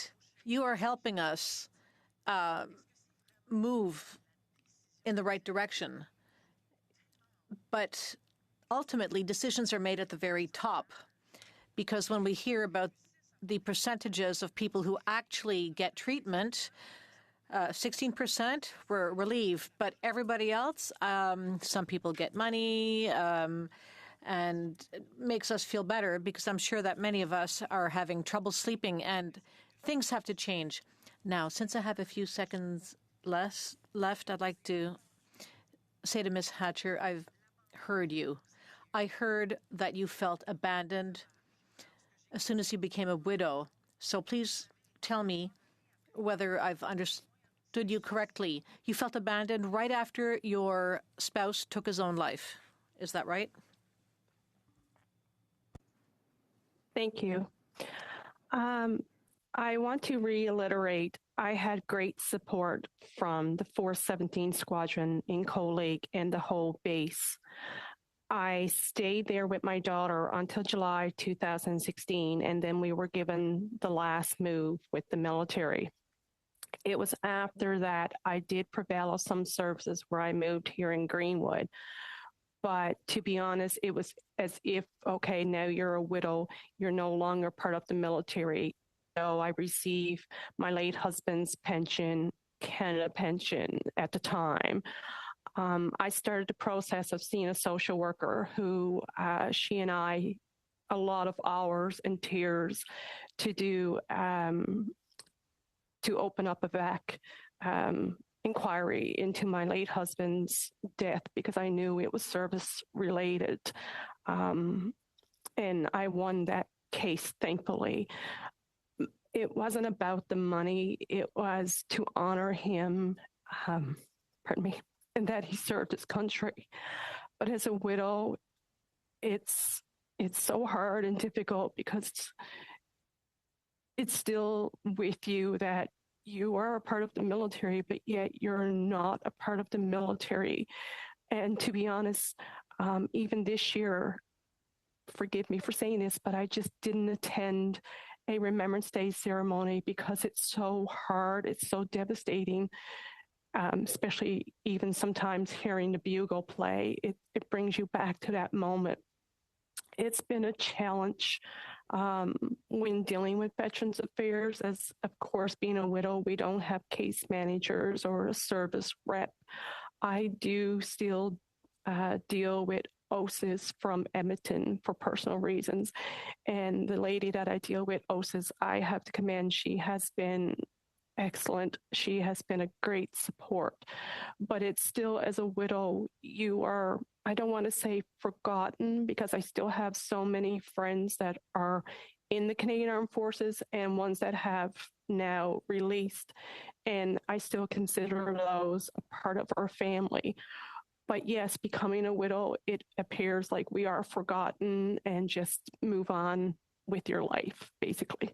you are helping us move in the right direction. But ultimately, decisions are made at the very top, because when we hear about the percentages of people who actually get treatment, 16% were relieved, but everybody else, some people get money, and it makes us feel better because I'm sure that many of us are having trouble sleeping and things have to change. Now, since I have a few seconds left, I'd like to say to Ms. Hatcher, I've heard you. I heard that you felt abandoned as soon as you became a widow. So please tell me whether I've understood you correctly. You felt abandoned right after your spouse took his own life. Is that right? Thank you. I want to reiterate, I had great support from the 417 Squadron in Cold Lake and the whole base. I stayed there with my daughter until July 2016, and then we were given the last move with the military. It was after that I did prevail of some services where I moved here in Greenwood. But to be honest, it was as if, okay, now you're a widow, you're no longer part of the military. So I received my late husband's pension, Canada pension at the time. I started the process of seeing a social worker who she and I, a lot of hours and tears to do, to open up a VAC inquiry into my late husband's death because I knew it was service related. And I won that case, thankfully. It wasn't about the money. It was to honor him, pardon me, and that he served his country. But as a widow, it's so hard and difficult because it's still with you that you are a part of the military, but yet you're not a part of the military. And to be honest, even this year, forgive me for saying this, but I just didn't attend a Remembrance Day ceremony because it's so hard, it's so devastating, especially even sometimes hearing the bugle play. It brings you back to that moment. It's been a challenge when dealing with Veterans Affairs, as of course, being a widow, we don't have case managers or a service rep. I do still deal with OSIS from Edmonton for personal reasons. And the lady that I deal with, OSIS, I have to commend, she has been excellent. She has been a great support. But it's still, as a widow, you are, I don't want to say forgotten, because I still have so many friends that are in the Canadian Armed Forces and ones that have now released. And I still consider those a part of our family. But yes, becoming a widow, it appears like we are forgotten and just move on with your life, basically.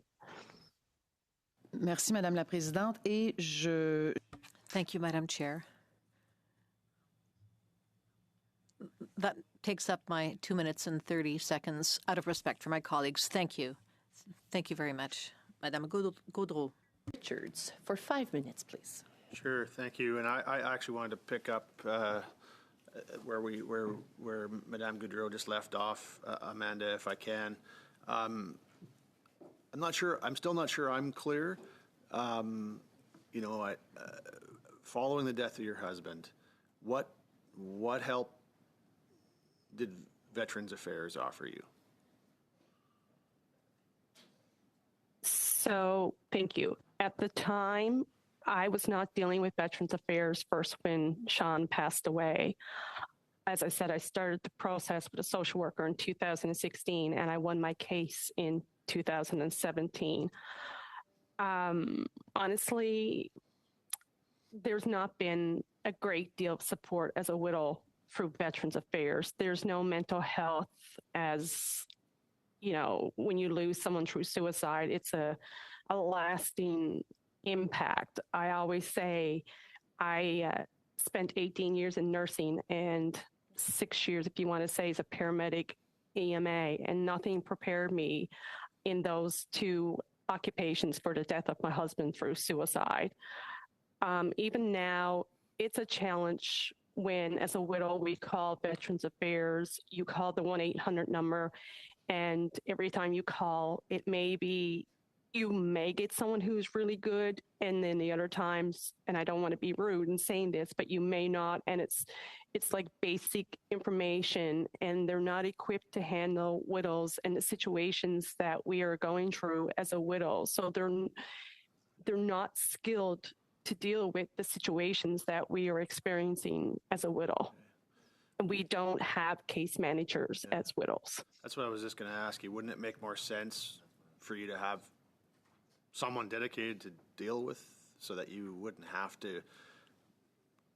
Merci, Madame la Présidente. Et je... Thank you, Madam Chair. That takes up my 2 minutes and 30 seconds out of respect for my colleagues. Thank you. Thank you very much. Madame Gaudreau. Richards, for 5 minutes, please. Sure, thank you. And I actually wanted to pick up where Madame Gaudreau just left off, Amanda, if I can. I'm still not sure I'm clear. Following the death of your husband, what help did Veterans Affairs offer you? So, thank you. At the time, I was not dealing with Veterans Affairs first when Sean passed away. As I said, I started the process with a social worker in 2016, and I won my case in 2017. Honestly, there's not been a great deal of support as a widow through Veterans Affairs. There's no mental health as, when you lose someone through suicide, it's a lasting impact. I always say I spent 18 years in nursing and 6 years, if you want to say, as a paramedic EMA, and nothing prepared me in those two occupations for the death of my husband through suicide. Even now, it's a challenge when, as a widow, we call Veterans Affairs. You call the 1-800 number, and every time you call, you may get someone who's really good, and then the other times, and I don't want to be rude in saying this, but you may not, and it's like basic information, and they're not equipped to handle widows and the situations that we are going through as a widow. So they're not skilled to deal with the situations that we are experiencing as a widow. And we don't have case managers as widows. That's what I was just going to ask you. Wouldn't it make more sense for you to have someone dedicated to deal with, so that you wouldn't have to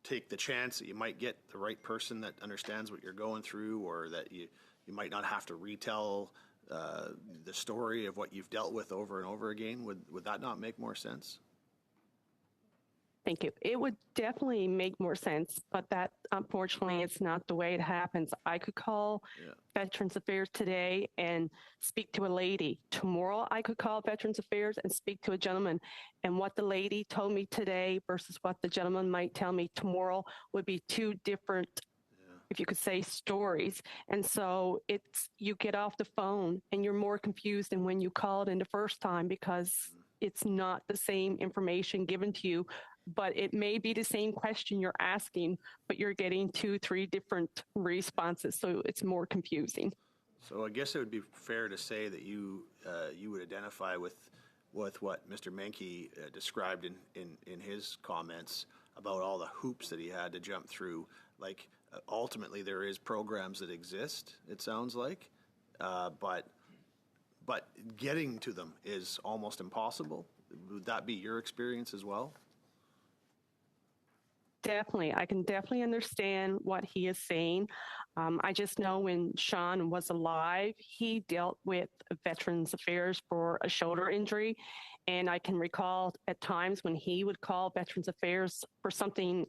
take the chance that you might get the right person that understands what you're going through, or that you might not have to retell the story of what you've dealt with over and over again? Would that not make more sense? Thank you. It would definitely make more sense, but that, unfortunately, it's not the way it happens. I could call Veterans Affairs today and speak to a lady. Tomorrow, I could call Veterans Affairs and speak to a gentleman. And what the lady told me today versus what the gentleman might tell me tomorrow would be two different, if you could say, stories. And so you get off the phone and you're more confused than when you called in the first time, because it's not the same information given to you, but it may be the same question you're asking, but you're getting 2-3 different responses. So it's more confusing. So I guess it would be fair to say that you would identify with what Mr. Menke described in his comments about all the hoops that he had to jump through. Like, ultimately, there is programs that exist, it sounds like, but getting to them is almost impossible. Would that be your experience as well? Definitely. I can definitely understand what he is saying. I just know when Sean was alive, he dealt with Veterans Affairs for a shoulder injury. And I can recall at times when he would call Veterans Affairs for something,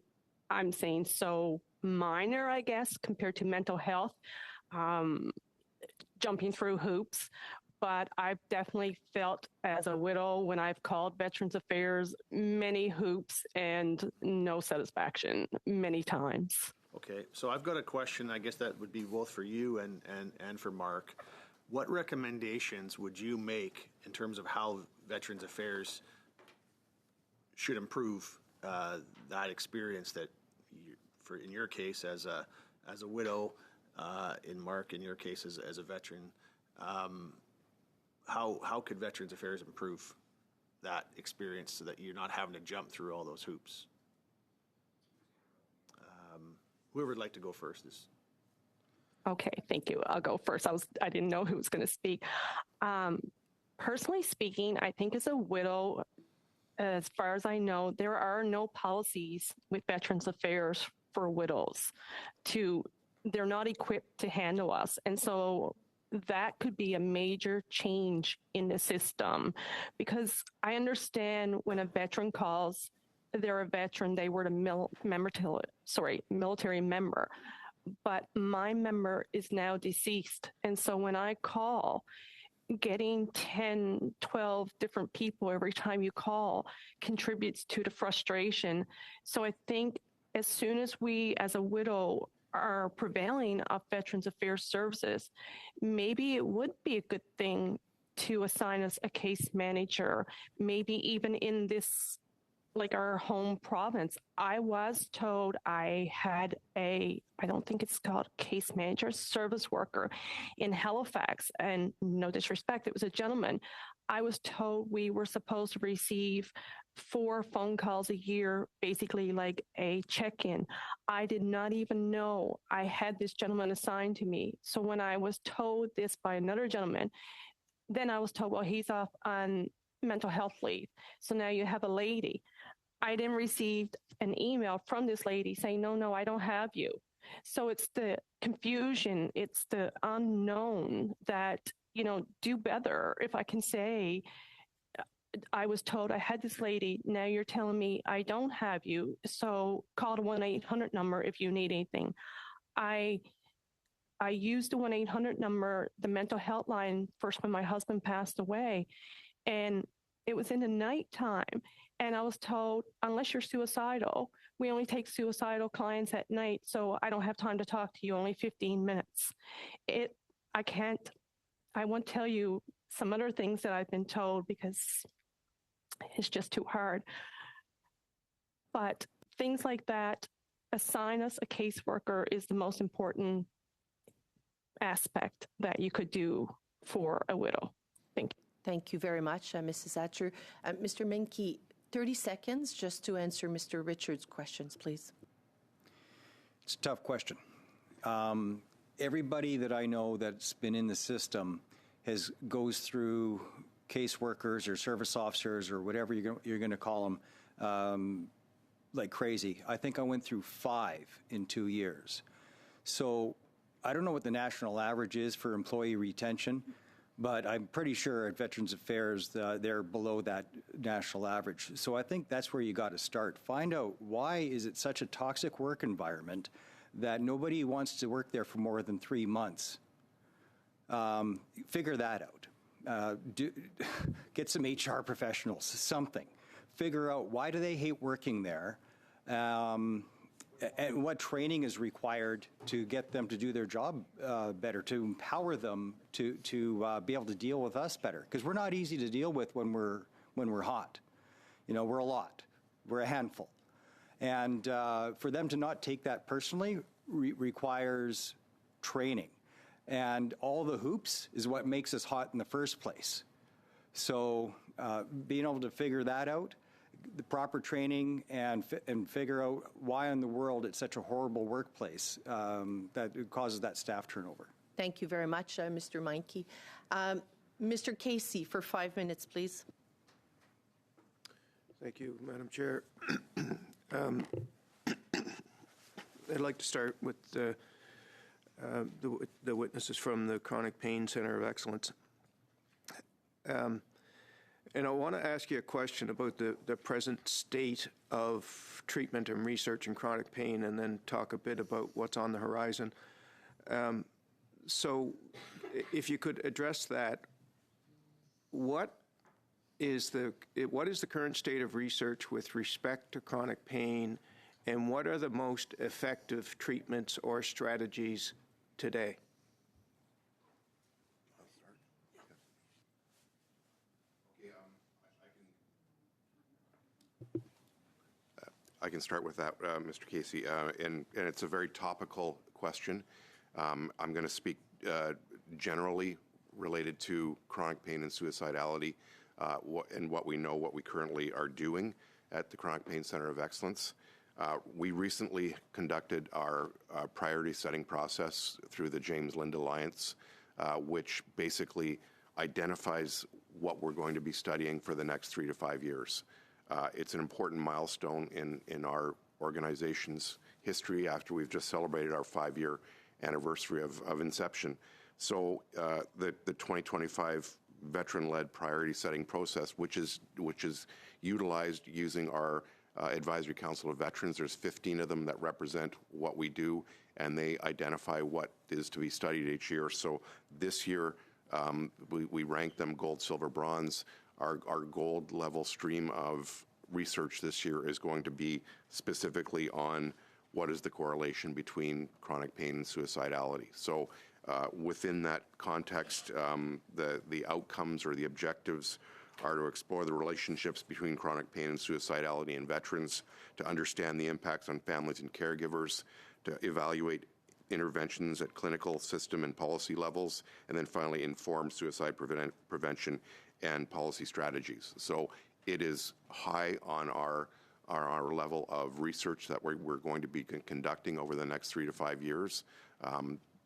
I'm saying, so minor, I guess, compared to mental health, jumping through hoops. But I've definitely felt as a widow when I've called Veterans Affairs many hoops and no satisfaction many times. Okay, so I've got a question, I guess that would be both for you and for Mark. What recommendations would you make in terms of how Veterans Affairs should improve that experience that, in your case as a widow, in Mark, in your case as a veteran? How could Veterans Affairs improve that experience so that you're not having to jump through all those hoops? Whoever would like to go first is. Okay, thank you. I'll go first. I didn't know who was going to speak. Personally speaking, I think as a widow, as far as I know, there are no policies with Veterans Affairs for widows. They're not equipped to handle us. And so that could be a major change in the system, because I understand when a veteran calls, they're a veteran, they were a military member, but my member is now deceased. And so when I call, getting 10, 12 different people every time you call contributes to the frustration. So I think as soon as we, as a widow, are prevailing of Veterans Affairs Services, maybe it would be a good thing to assign us a case manager, maybe even in this, like our home province. I was told I had I don't think it's called case manager, service worker in Halifax, and no disrespect, it was a gentleman. I was told we were supposed to receive 4 phone calls a year, basically like a check-in. I did not even know I had this gentleman assigned to me. So when I was told this by another gentleman, then I was told, well, he's off on mental health leave. So now you have a lady. I then received an email from this lady saying, no, I don't have you. So it's the confusion, it's the unknown that, do better. If I can say, I was told I had this lady, now you're telling me I don't have you, so call the 1-800 number if you need anything. I used the 1-800 number, the mental health line, first when my husband passed away, and it was in the nighttime. And I was told, unless you're suicidal, we only take suicidal clients at night, so I don't have time to talk to you, only 15 minutes. I won't tell you some other things that I've been told because it's just too hard. But things like that, assign us a caseworker is the most important aspect that you could do for a widow. Thank you. Thank you very much, Mrs. Hatcher. Mr. Menke, 30 seconds just to answer Mr. Richards' questions, please. It's a tough question. Everybody that I know that's been in the system goes through caseworkers or service officers or whatever you're going to call them like crazy. I think I went through 5 in 2 years. So I don't know what the national average is for employee retention, but I'm pretty sure at Veterans Affairs they're below that national average. So I think that's where you got to start. Find out why is it such a toxic work environment that nobody wants to work there for more than 3 months. Figure that out. Get some HR professionals, something. Figure out why do they hate working there, and what training is required to get them to do their job better, to empower them to be able to deal with us better. Because we're not easy to deal with when we're hot. We're a lot. We're a handful. And for them to not take that personally requires training. And all the hoops is what makes us hot in the first place. So being able to figure that out, the proper training, and figure out why in the world it's such a horrible workplace that it causes that staff turnover. Thank you very much, Mr. Meinke. Mr. Casey, for 5 minutes, please. Thank you, Madam Chair. I'd like to start with the witnesses from the Chronic Pain Center of Excellence. And I want to ask you a question about the present state of treatment and research in chronic pain, and then talk a bit about what's on the horizon. So if you could address that, what is the current state of research with respect to chronic pain, and what are the most effective treatments or strategies today? I can start with that, Mr. Casey, and it's a very topical question. I'm going to speak generally related to chronic pain and suicidality, and what we know, what we currently are doing at the Chronic Pain Center of Excellence. We recently conducted our priority setting process through the James Lind Alliance, which basically identifies what we're going to be studying for the next 3 to 5 years. It's an important milestone in our organization's history after we've just celebrated our 5-year anniversary of inception. So the 2025 veteran-led priority setting process, which is utilized using our Advisory Council of Veterans. There's 15 of them that represent what we do, and they identify what is to be studied each year. So this year, We rank them gold, silver, bronze. Our gold level stream of research this year is going to be specifically on what is the correlation between chronic pain and suicidality. So within that context, the outcomes or the objectives are to explore the relationships between chronic pain and suicidality in veterans, to understand the impacts on families and caregivers, to evaluate interventions at clinical, system, and policy levels, and then finally inform suicide prevention and policy strategies. So it is high on our level of research that we're going to be conducting over the next 3 to 5 years.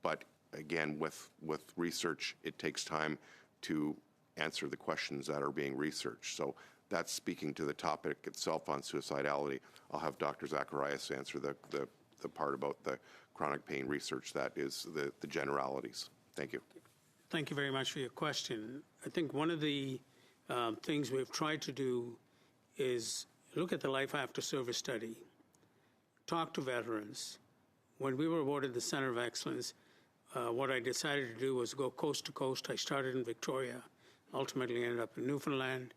But again, with research, it takes time to answer the questions that are being researched. So that's speaking to the topic itself on suicidality. I'll have Dr. Zacharias answer the part about the chronic pain research that is the generalities. Thank you. Thank you very much for your question. I think one of the things we've tried to do is look at the Life After Service study, talk to veterans. When we were awarded the Center of Excellence, what I decided to do was go coast to coast. I started in Victoria, ultimately ended up in Newfoundland.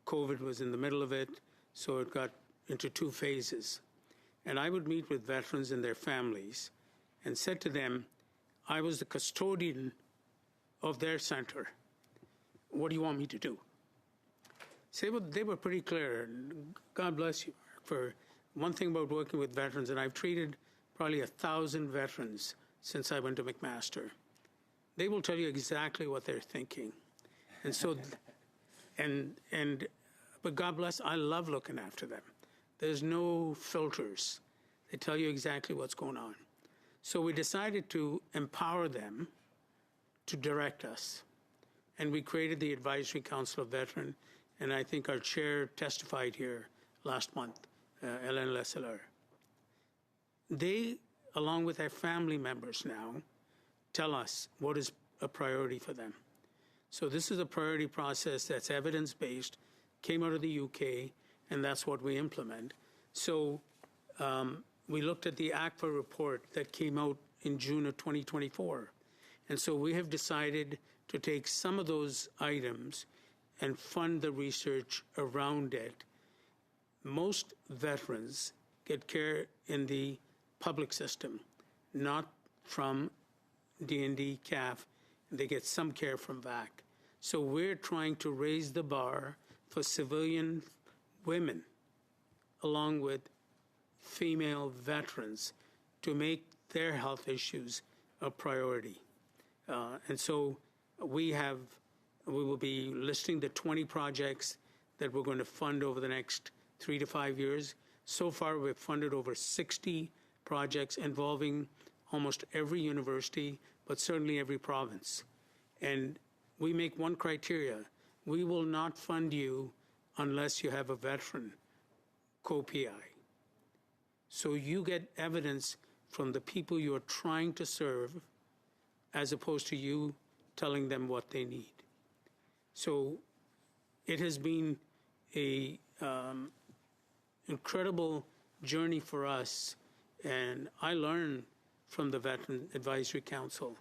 COVID was in the middle of it, so it got into 2 phases. And I would meet with veterans and their families and said to them, I was the custodian of their center. What do you want me to do? They were pretty clear. God bless you, Mark, for one thing about working with veterans, and I've treated probably 1,000 veterans since I went to McMaster. They will tell you exactly what they're thinking. And so, but God bless, I love looking after them. There's no filters. They tell you exactly what's going on. So we decided to empower them to direct us. And we created the Advisory Council of Veteran, and I think our chair testified here last month, Hélène Lesseler. They, along with their family members now, tell us what is a priority for them. So this is a priority process that's evidence-based, came out of the UK, and that's what we implement. So we looked at the ACFA report that came out in June of 2024. And so we have decided to take some of those items and fund the research around it. Most veterans get care in the public system, not from D&D, CAF. They get some care from VAC. So we're trying to raise the bar for civilian women, along with female veterans, to make their health issues a priority. And so we will be listing the 20 projects that we're going to fund over the next 3 to 5 years. So far, we've funded over 60 projects involving almost every university, but certainly every province. And we make one criteria. We will not fund you unless you have a veteran co-PI. So you get evidence from the people you're trying to serve, as opposed to you telling them what they need. So it has been a incredible journey for us, and I learned from the Veteran Advisory Council.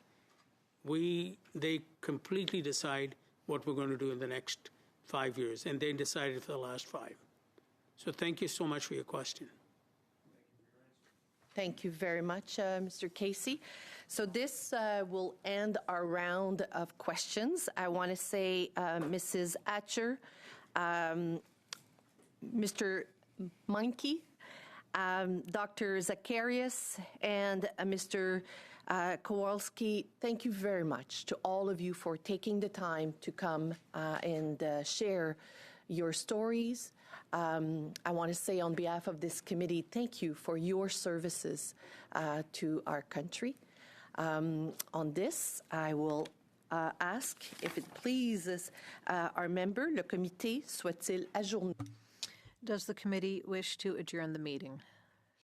They completely decide what we're going to do in the next 5 years, and they decided for the last 5. So thank you so much for your question. Thank you very much, Mr. Casey. So this will end our round of questions. I want to say Mrs. Atcher, Mr. Meinke, Dr. Zacharias, and Mr. Kowalski, thank you very much to all of you for taking the time to come and share your stories. I want to say on behalf of this committee, thank you for your services to our country. On this, I will ask, if it pleases our member, le comité souhaite-t-il adjourner? Does the committee wish to adjourn the meeting?